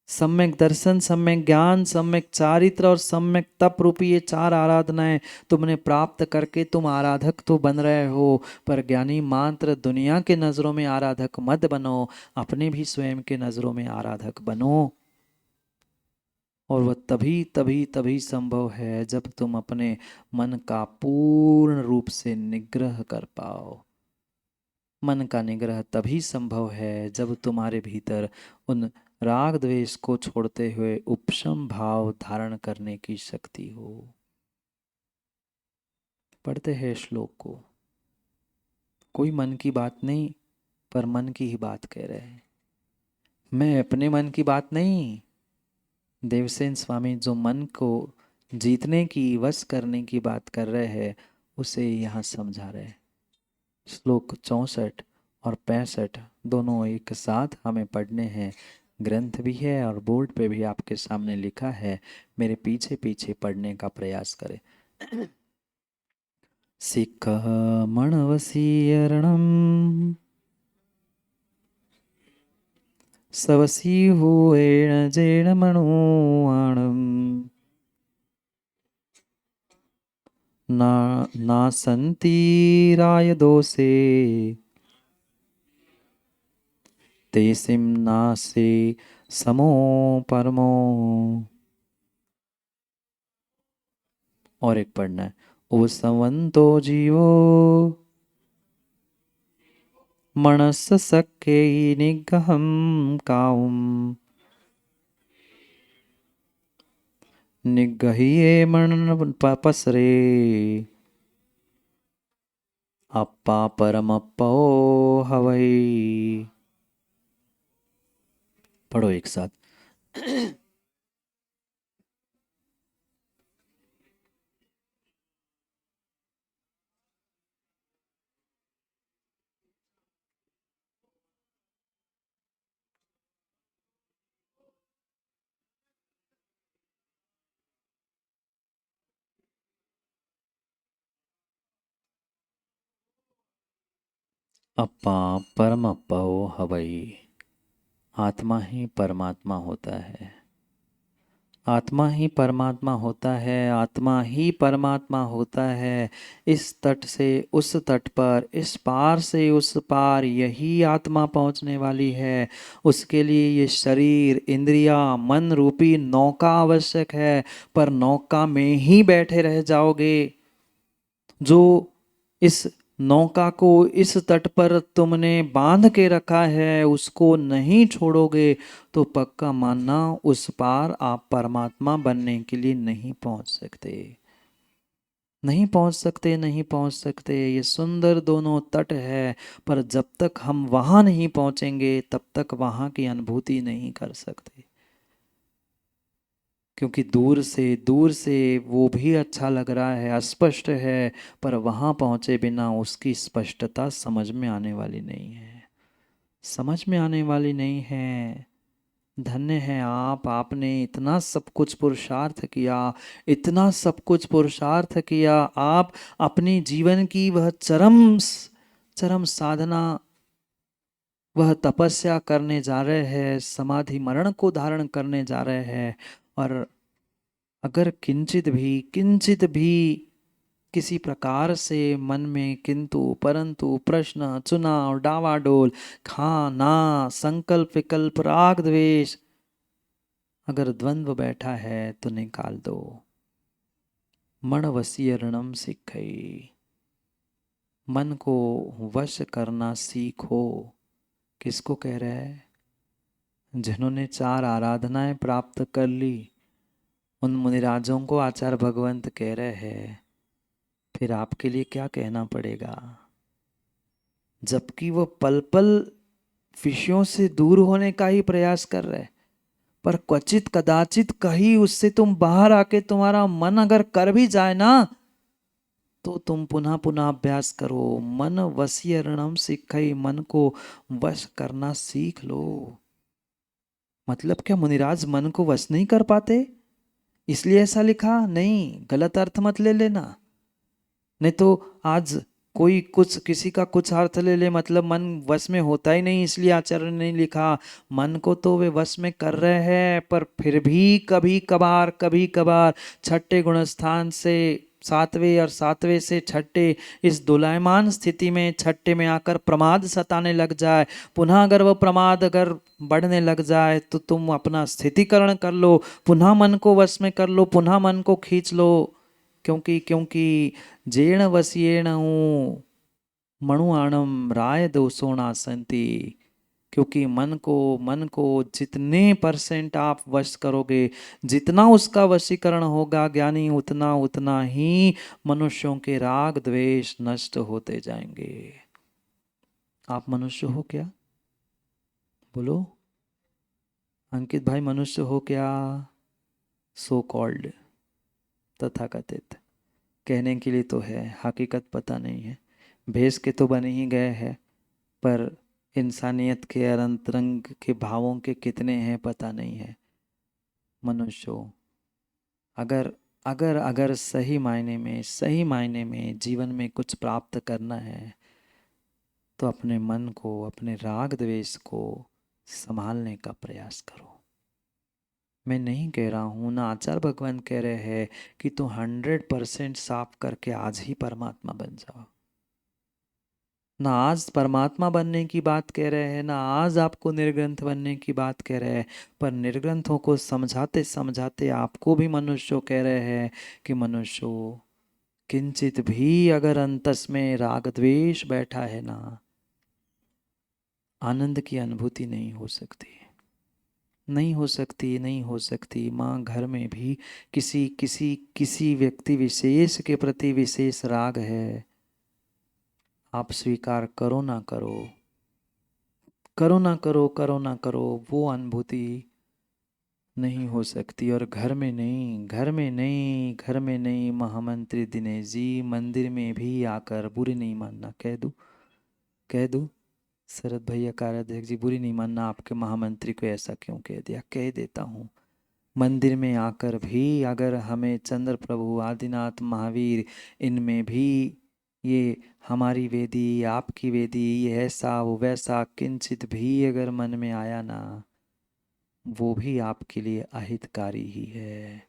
सम्यक दर्शन, सम्यक ज्ञान, सम्यक चारित्र और सम्यक तप रूपी ये 4 आराधनाएं तुमने प्राप्त करके तुम आराधक तो बन रहे हो। पर ज्ञानी मात्र दुनिया के नजरों में आराधक मत बनो, अपने भी स्वयं के नजरों में आराधक बनो। और वह तभी संभव है जब तुम अपने मन का पूर्ण रूप से निग्रह कर पाओ। मन का निग्रह तभी संभव है जब तुम्हारे भीतर उन राग द्वेष को छोड़ते हुए उपशम भाव धारण करने की शक्ति हो। पढ़ते हैं श्लोक को। कोई मन की बात नहीं, पर मन की ही बात कह रहे हैं। मैं अपने मन की बात नहीं, देवसेन स्वामी जो मन को जीतने की, वश करने की बात कर रहे हैं, उसे यहाँ समझा रहे हैं। श्लोक 64 और 65 दोनों एक साथ हमें पढ़ने हैं। ग्रंथ भी है और बोर्ड पे भी आपके सामने लिखा है, मेरे पीछे पीछे पढ़ने का प्रयास करें। सिख मणवसीयरणम सवसी हुएण जेण मणुआणम ना नासन्ति राय दोषे तेसिम नासे समो परमो। और एक पढ़ना है, उपसंवंतो जीवो मनस सखे निगहम काउम निगहिये मन पसरे अप्पा परमप्पो हवै। पढ़ो एक साथ। अप्पा परम अप्पा ओ हवई। आत्मा ही परमात्मा होता है। आत्मा ही परमात्मा होता है। आत्मा ही परमात्मा होता है। इस तट से उस तट पर, इस पार से उस पार, यही आत्मा पहुंचने वाली है। उसके लिए ये शरीर, इंद्रिया, मन रूपी नौका आवश्यक है। पर नौका में ही बैठे रह जाओगे। जो इस नौका को इस तट पर तुमने बांध के रखा है, उसको नहीं छोड़ोगे तो पक्का मानना उस पार आप परमात्मा बनने के लिए नहीं पहुंच सकते। नहीं पहुंच सकते, नहीं पहुंच सकते। ये सुंदर दोनों तट है, पर जब तक हम वहां नहीं पहुंचेंगे तब तक वहां की अनुभूति नहीं कर सकते। क्योंकि दूर से वो भी अच्छा लग रहा है, अस्पष्ट है, पर वहां पहुंचे बिना उसकी स्पष्टता समझ में आने वाली नहीं है। समझ में आने वाली नहीं है। धन्य है आप, आपने इतना सब कुछ पुरुषार्थ किया, इतना सब कुछ पुरुषार्थ किया। आप अपने जीवन की वह चरम साधना, वह तपस्या करने जा रहे हैं, समाधि मरण को धारण करने जा रहे हैं। और अगर किंचित भी किसी प्रकार से मन में किंतु परंतु प्रश्न, चुनाव, डावाडोल, खाना, संकल्प विकल्प, राग द्वेष, अगर द्वंद्व बैठा है तो निकाल दो। मन वशीयरणम सीखई। मन को वश करना सीखो। किसको कह रहा है? जिन्होंने 4 आराधनाएं प्राप्त कर ली, उन मुनिराजों को आचार्य भगवंत कह रहे हैं, फिर आपके लिए क्या कहना पड़ेगा। जबकि वो पल पल विषयों से दूर होने का ही प्रयास कर रहे, पर क्वचित कदाचित कहीं उससे तुम बाहर आके तुम्हारा मन अगर कर भी जाए ना, तो तुम पुनः पुनः अभ्यास करो। मन वशीयरणम सीखई। मन को वश करना सीख लो। मतलब क्या मुनिराज मन को वश नहीं कर पाते इसलिए ऐसा लिखा? नहीं, गलत अर्थ मत ले लेना। नहीं तो आज कोई कुछ किसी का कुछ अर्थ ले ले, मतलब मन वश में होता ही नहीं इसलिए आचार्य ने लिखा। मन को तो वे वश में कर रहे हैं, पर फिर भी कभी कभार छठे गुणस्थान से सातवें और सातवें से छठे इस दोलायमान स्थिति में छठे में आकर प्रमाद सताने लग जाए। पुनः अगर वह प्रमाद अगर बढ़ने लग जाए तो तुम अपना स्थितिकरण कर लो, पुनः मन को वश में कर लो, पुनः मन को खींच लो। क्योंकि जेण वसीयेण मणुआणम राय दोषोणा संति। क्योंकि मन को जितने % आप वश करोगे, जितना उसका वशीकरण होगा ज्ञानी, उतना उतना ही मनुष्यों के राग द्वेष नष्ट होते जाएंगे। आप मनुष्य हो क्या? बोलो अंकित भाई, मनुष्य हो क्या? सो कॉल्ड, तथाकथित। कहने के लिए तो है, हकीकत पता नहीं है। भेष के तो बने ही गए हैं, पर इंसानियत के अंतरंग के भावों के कितने हैं पता नहीं है। मनुष्य हो। अगर अगर अगर सही मायने में जीवन में कुछ प्राप्त करना है तो अपने मन को, अपने राग द्वेष को संभालने का प्रयास करो। मैं नहीं कह रहा हूँ, ना आचार्य भगवान कह रहे हैं कि तू 100% साफ करके आज ही परमात्मा बन जाओ। ना आज परमात्मा बनने की बात कह रहे हैं, ना आज आपको निर्ग्रंथ बनने की बात कह रहे हैं, पर निर्ग्रंथों को समझाते समझाते आपको भी मनुष्य कह रहे हैं कि मनुष्य किंचित भी अगर अंतस में राग द्वेष बैठा है ना, आनंद की अनुभूति नहीं हो सकती, नहीं हो सकती, नहीं हो सकती। माँ घर में भी किसी किसी किसी व्यक्ति विशेष के प्रति विशेष राग है, आप स्वीकार करो ना करो, करो ना करो, करो ना करो, वो अनुभूति नहीं हो सकती। और घर में नहीं, घर में नहीं, घर में नहीं। महामंत्री दिनेश जी, मंदिर में भी आकर बुरी नहीं मानना, कह दूँ शरद भैया कार्याध्यक्ष जी, बुरी नहीं मानना, आपके महामंत्री को ऐसा क्यों कह दिया, कह देता हूँ। मंदिर में आकर भी अगर हमें चंद्र प्रभु, आदिनाथ, महावीर, इनमें भी ये हमारी वेदी, आपकी वेदी, ये ऐसा वो वैसा किंचित भी अगर मन में आया ना, वो भी आपके लिए अहितकारी ही है।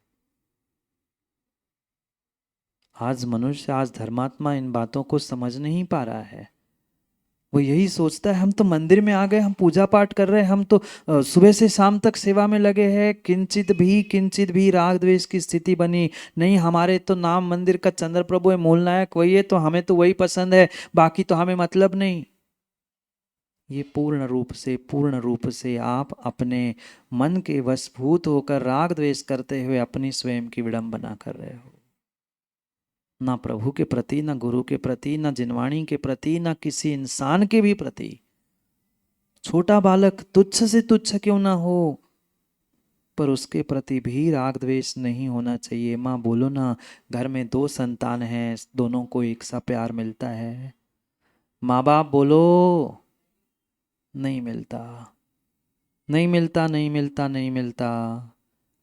आज मनुष्य, आज धर्मात्मा इन बातों को समझ नहीं पा रहा है। वो यही सोचता है हम तो मंदिर में आ गए, हम पूजा पाठ कर रहे हैं, हम तो सुबह से शाम तक सेवा में लगे हैं, किंचित भी राग द्वेष की स्थिति बनी नहीं, हमारे तो नाम मंदिर का चंद्र प्रभु है, मूल नायक वही है, तो हमें तो वही पसंद है, बाकी तो हमें मतलब नहीं। ये पूर्ण रूप से आप अपने मन के वशभूत होकर राग द्वेष करते हुए अपनी स्वयं की विडंबना कर रहे हो। ना प्रभु के प्रति, ना गुरु के प्रति, ना जिनवाणी के प्रति, ना किसी इंसान के भी प्रति। छोटा बालक तुच्छ से तुच्छ क्यों ना हो, पर उसके प्रति भी राग द्वेष नहीं होना चाहिए। माँ बोलो ना, घर में 2 संतान हैं, दोनों को एक सा प्यार मिलता है? माँ बाप बोलो, नहीं मिलता, नहीं मिलता, नहीं मिलता, नहीं मिलता।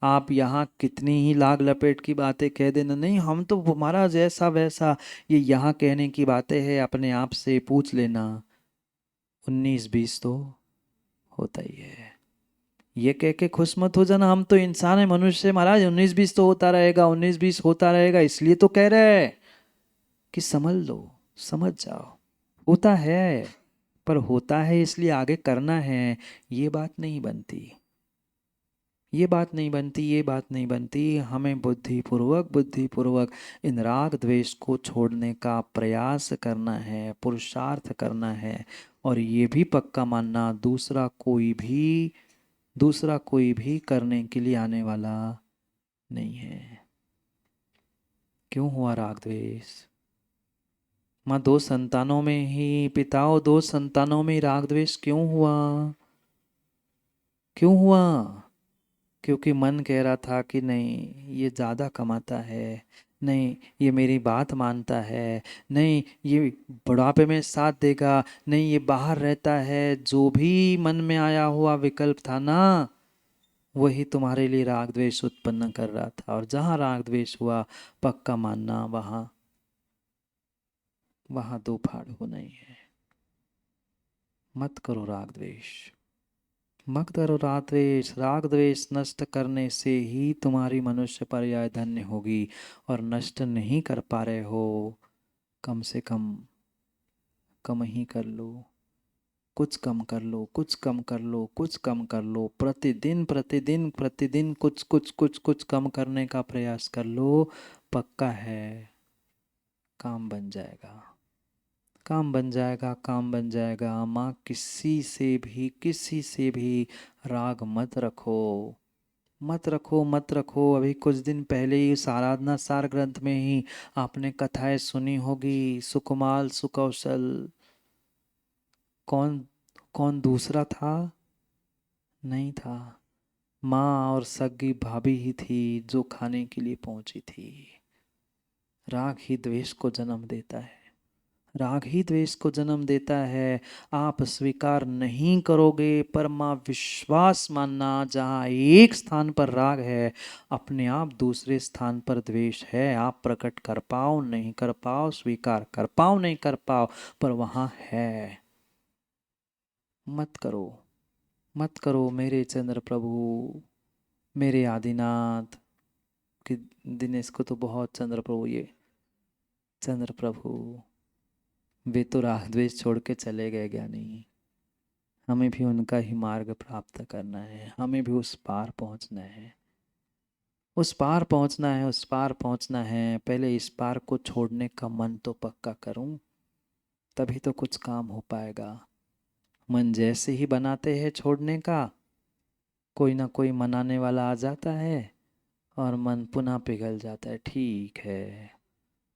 आप यहाँ कितनी ही लाग लपेट की बातें कह देना, नहीं हम तो हमारा जैसा वैसा, ये यहाँ कहने की बातें हैं, अपने आप से पूछ लेना। 19-20 तो होता ही है। ये कह के खुश मत हो जाना, हम तो इंसान है, मनुष्य है महाराज, 19-20 तो होता रहेगा, 19-20 होता रहेगा, इसलिए तो कह रहे हैं कि समझ लो, समझ जाओ। होता है, पर होता है इसलिए आगे करना है, ये बात नहीं बनती, ये बात नहीं बनती, ये बात नहीं बनती। हमें बुद्धिपूर्वक इन राग द्वेष को छोड़ने का प्रयास करना है, पुरुषार्थ करना है। और ये भी पक्का मानना, दूसरा कोई भी करने के लिए आने वाला नहीं है। क्यों हुआ राग द्वेष? माँ 2 संतानों में ही, पिताओं 2 संतानों में राग द्वेष क्यों हुआ? क्यों हुआ? क्योंकि मन कह रहा था कि नहीं ये ज़्यादा कमाता है, नहीं ये मेरी बात मानता है, नहीं ये बुढ़ापे में साथ देगा, नहीं ये बाहर रहता है, जो भी मन में आया हुआ विकल्प था ना, वही तुम्हारे लिए राग द्वेष उत्पन्न कर रहा था। और जहाँ राग द्वेष हुआ, पक्का मानना वहाँ वहाँ 2 फाड़ होना ही है। मत करो राग द्वेष, मत करो राग द्वेष। राग द्वेष नष्ट करने से ही तुम्हारी मनुष्य पर्याय धन्य होगी, और नष्ट नहीं कर पा रहे हो, कम से कम ही कर लो, कुछ कम कर लो, कुछ कम कर लो, कुछ कम कर लो। प्रतिदिन प्रतिदिन प्रतिदिन कुछ कुछ कुछ कुछ कम करने का प्रयास कर लो, पक्का है काम बन जाएगा, काम बन जाएगा, काम बन जाएगा। माँ किसी से भी राग मत रखो, मत रखो, मत रखो। अभी कुछ दिन पहले ही इस आराधना सार ग्रंथ में ही आपने कथाएं सुनी होगी, सुकुमाल सुकौशल, कौन कौन दूसरा था? नहीं था, माँ और सगी भाभी ही थी जो खाने के लिए पहुंची थी। राग ही द्वेष को जन्म देता है, राग ही द्वेष को जन्म देता है। आप स्वीकार नहीं करोगे, पर माँ विश्वास मानना, जहाँ एक स्थान पर राग है, अपने आप दूसरे स्थान पर द्वेष है। आप प्रकट कर पाओ नहीं कर पाओ, स्वीकार कर पाओ नहीं कर पाओ, पर वहाँ है। मत करो, मत करो मेरे चंद्र प्रभु, मेरे आदिनाथ। कि दिनेश को तो बहुत चंद्र प्रभु, ये चंद्र प्रभु, वे तो राग द्वेष छोड़ के चले गए ज्ञानी। हमें भी उनका ही मार्ग प्राप्त करना है, हमें भी उस पार पहुंचना है, उस पार पहुंचना है, उस पार पहुंचना है। पहले इस पार को छोड़ने का मन तो पक्का करूं, तभी तो कुछ काम हो पाएगा। मन जैसे ही बनाते हैं छोड़ने का, कोई ना कोई मनाने वाला आ जाता है, और मन पुनः पिघल जाता है। ठीक है,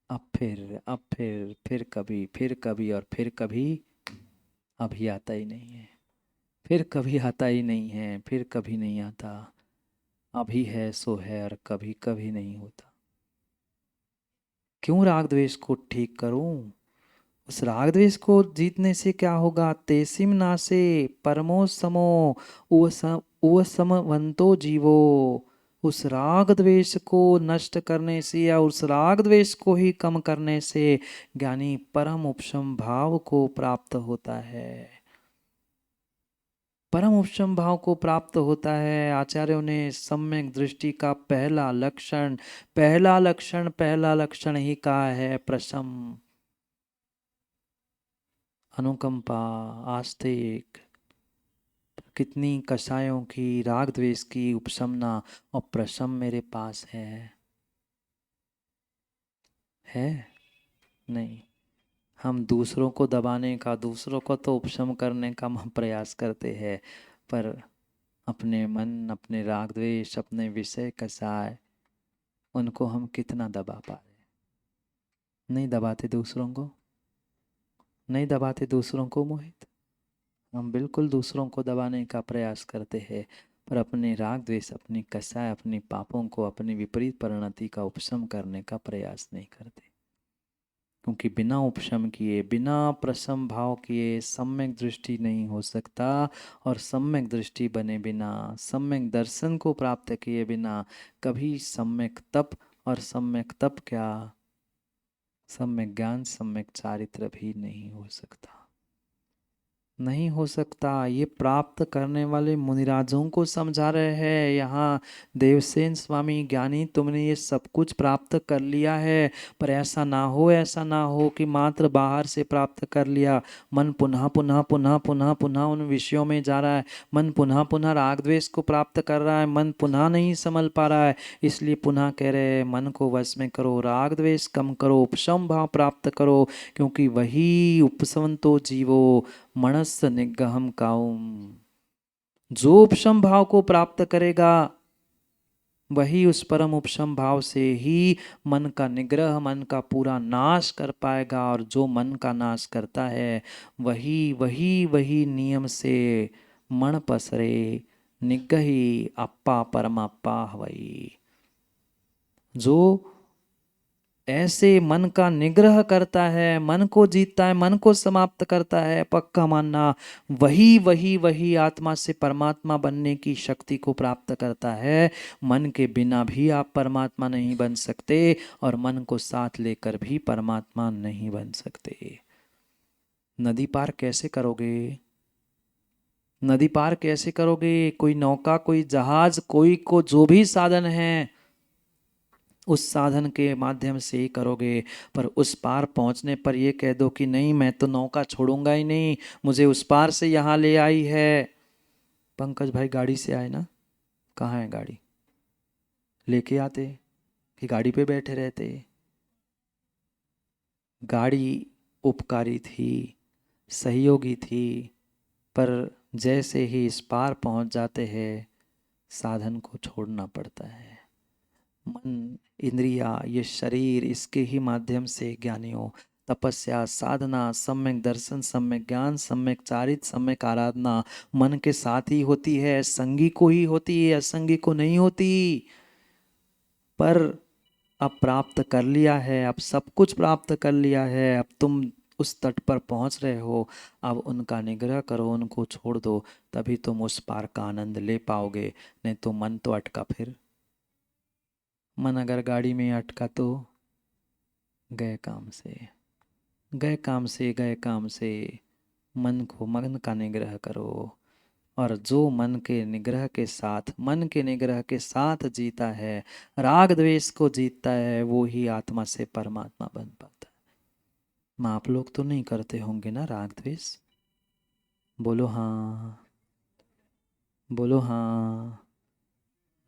अब फिर कभी, फिर कभी और फिर कभी। अभी आता ही नहीं है, फिर कभी आता ही नहीं है, फिर कभी नहीं आता। अभी है सो है, और कभी कभी नहीं होता। क्यों राग द्वेष को ठीक करूं? उस राग द्वेष को जीतने से क्या होगा? तेसिम नासे परमो समो उव समवंतो जीवो। उस राग द्वेष को नष्ट करने से या उस राग द्वेष को ही कम करने से ज्ञानी परम उपशम भाव को प्राप्त होता है। परम उपशम भाव को प्राप्त होता है। आचार्यों ने सम्यक दृष्टि का पहला लक्षण ही कहा है प्रशम, अनुकंपा, आस्तिक। कितनी कषायों की, राग द्वेष की उपशमना और प्रशम मेरे पास है नहीं। हम दूसरों को दबाने का, दूसरों को तो उपशम करने का हम प्रयास करते हैं, पर अपने मन, अपने राग द्वेष, अपने विषय कषाय, उनको हम कितना दबा पा रहे? नहीं दबाते दूसरों को, नहीं दबाते दूसरों को मोहित। हम बिल्कुल दूसरों को दबाने का प्रयास करते हैं, पर अपने राग द्वेष, अपनी कषाय, अपनी पापों को, अपनी विपरीत परिणति का उपशम करने का प्रयास नहीं करते। क्योंकि बिना उपशम किए, बिना प्रशम भाव किए सम्यक दृष्टि नहीं हो सकता, और सम्यक दृष्टि बने बिना, सम्यक दर्शन को प्राप्त किए बिना कभी सम्यक तप, और सम्यक तप क्या, सम्यक ज्ञान, सम्यक चारित्र भी नहीं हो सकता, नहीं हो सकता। ये प्राप्त करने वाले मुनिराजों को समझा रहे हैं यहाँ देवसेन स्वामी, ज्ञानी तुमने ये सब कुछ प्राप्त कर लिया है, पर ऐसा ना हो, ऐसा ना हो कि मात्र बाहर से प्राप्त कर लिया, मन पुनः पुनः पुनः पुनः पुनः उन विषयों में जा रहा है, मन पुनः पुनः राग द्वेष को प्राप्त कर रहा है, मन पुनः नहीं संभल पा रहा है, इसलिए पुनः कह रहे हैं मन को वश में करो, राग द्वेष कम करो, उपशम भाव प्राप्त करो, क्योंकि वही उपसवंतो जीवो मनस निग्रहम काउम। जो उपशम भाव को प्राप्त करेगा वही उस परम उपशम भाव से ही मन का निग्रह, मन का पूरा नाश कर पाएगा, और जो मन का नाश करता है वही वही वही नियम से मण पसरे निग्रही अप्पा परमाप्पा हवई। जो ऐसे मन का निग्रह करता है, मन को जीतता है, मन को समाप्त करता है, पक्का मानना वही वही वही आत्मा से परमात्मा बनने की शक्ति को प्राप्त करता है। मन के बिना भी आप परमात्मा नहीं बन सकते, और मन को साथ लेकर भी परमात्मा नहीं बन सकते। नदी पार कैसे करोगे? नदी पार कैसे करोगे? कोई नौका, कोई जहाज, कोई को जो भी साधन है उस साधन के माध्यम से ही करोगे, पर उस पार पहुंचने पर ये कह दो कि नहीं मैं तो नौका छोड़ूंगा ही नहीं, मुझे उस पार से यहाँ ले आई है। पंकज भाई गाड़ी से आए ना, कहाँ है गाड़ी? लेके आते कि गाड़ी पे बैठे रहते? गाड़ी उपकारी थी, सहयोगी थी, पर जैसे ही इस पार पहुंच जाते हैं साधन को छोड़ना पड़ता है। मन, इंद्रिया, ये शरीर, इसके ही माध्यम से ज्ञानियों तपस्या, साधना, सम्यक दर्शन, सम्यक ज्ञान, सम्यक चारित्र, सम्यक आराधना मन के साथ ही होती है, संगी को ही होती है, असंगी को नहीं होती। पर अब प्राप्त कर लिया है, अब सब कुछ प्राप्त कर लिया है, अब तुम उस तट पर पहुंच रहे हो, अब उनका निग्रह करो, उनको छोड़ दो, तभी तुम उस पार का आनंद ले पाओगे। नहीं तो मन तो अटका, फिर मन अगर गाड़ी में अटका तो गए काम से, गए काम से, गए काम से। मन को, मन का निग्रह करो, और जो मन के निग्रह के साथ, मन के निग्रह के साथ जीता है, राग द्वेष को जीतता है, वो ही आत्मा से परमात्मा बन पाता है। माँ आप लोग तो नहीं करते होंगे ना राग द्वेष? बोलो हाँ, बोलो हाँ।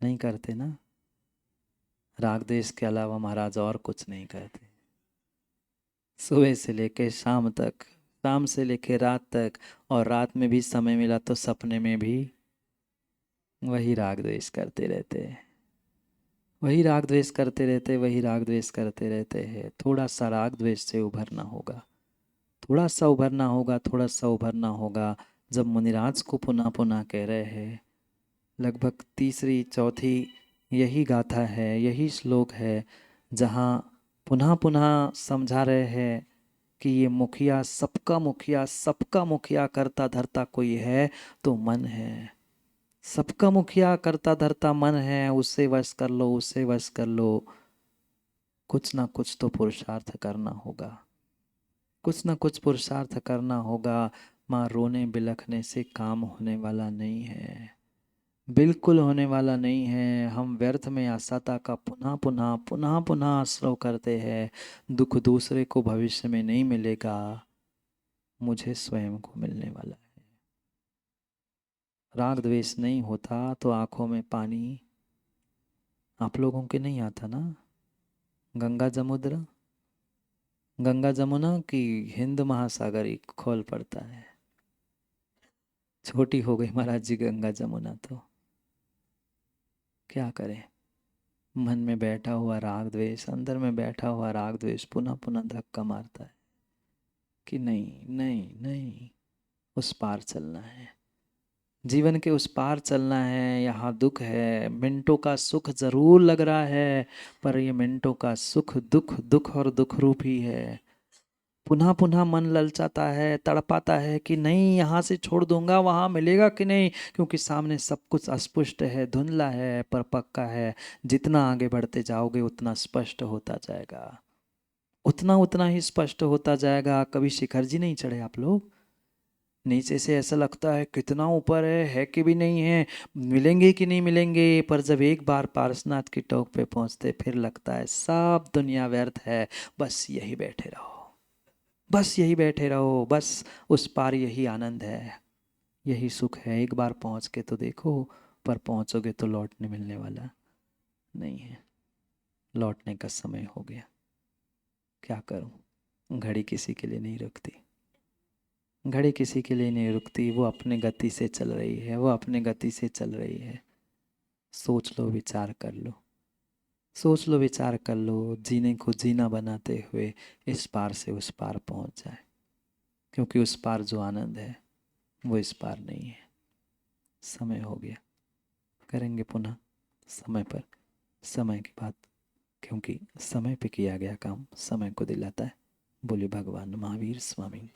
नहीं करते ना? राग द्वेष के अलावा महाराज और कुछ नहीं करते। सुबह से लेके शाम तक, शाम से लेके रात तक, और रात में भी समय मिला तो सपने में भी वही राग द्वेष करते रहते हैं, वही राग द्वेष करते रहते, वही राग द्वेष करते रहते हैं। थोड़ा सा राग द्वेष से उभरना होगा, थोड़ा सा उभरना होगा, थोड़ा सा उभरना होगा। जब मुनिराज को पुनः पुनः कह रहे हैं, लगभग तीसरी चौथी यही गाथा है, यही श्लोक है जहाँ पुनः पुनः समझा रहे हैं कि ये मुखिया, सबका मुखिया, सबका मुखिया करता धरता कोई है तो मन है। सबका मुखिया करता धरता मन है, उससे वश कर लो, उससे वश कर लो। कुछ ना कुछ तो पुरुषार्थ करना होगा, कुछ ना कुछ पुरुषार्थ करना होगा। माँ, रोने बिलखने से काम होने वाला नहीं है, बिल्कुल होने वाला नहीं है। हम व्यर्थ में असता का पुनः पुनः पुनः पुनः आश्रव करते हैं। दुख दूसरे को भविष्य में नहीं मिलेगा, मुझे स्वयं को मिलने वाला है। राग द्वेष नहीं होता तो आंखों में पानी आप लोगों के नहीं आता ना। गंगा जमुद्र, गंगा जमुना की हिंद महासागर ही खोल पड़ता है। छोटी हो गई महाराज जी गंगा जमुना तो क्या करें। मन में बैठा हुआ राग द्वेष, अंदर में बैठा हुआ राग द्वेष पुनः पुनः धक्का मारता है कि नहीं नहीं नहीं, उस पार चलना है, जीवन के उस पार चलना है। यहाँ दुख है, मिनटों का सुख जरूर लग रहा है, पर ये मिनटों का सुख दुख दुख और दुख रूप ही है। पुनः पुनः मन ललचाता है, तड़पाता है कि नहीं यहाँ से छोड़ दूंगा, वहाँ मिलेगा कि नहीं, क्योंकि सामने सब कुछ अस्पष्ट है, धुंधला है, पर पक्का है। जितना आगे बढ़ते जाओगे उतना स्पष्ट होता जाएगा, उतना उतना ही स्पष्ट होता जाएगा। कभी शिखर जी नहीं चढ़े आप लोग? नीचे से ऐसा लगता है कितना ऊपर है कि भी नहीं है, मिलेंगे कि नहीं मिलेंगे, पर जब एक बार पारसनाथ की टोक पे पहुंचते फिर लगता है सब दुनिया व्यर्थ है, बस यही बैठे रहो, बस यही बैठे रहो, बस उस पार यही आनंद है, यही सुख है। एक बार पहुंच के तो देखो, पर पहुंचोगे तो लौटने मिलने वाला नहीं है। लौटने का समय हो गया, क्या करूं, घड़ी किसी के लिए नहीं रुकती, घड़ी किसी के लिए नहीं रुकती, वो अपने गति से चल रही है, वो अपने गति से चल रही है। सोच लो, विचार कर लो, सोच लो, विचार कर लो, जीने को जीना बनाते हुए इस पार से उस पार पहुंच जाए, क्योंकि उस पार जो आनंद है वो इस पार नहीं है। समय हो गया, करेंगे पुनः समय पर, समय की बात, क्योंकि समय पे किया गया काम समय को दिलाता है। बोले भगवान महावीर स्वामी।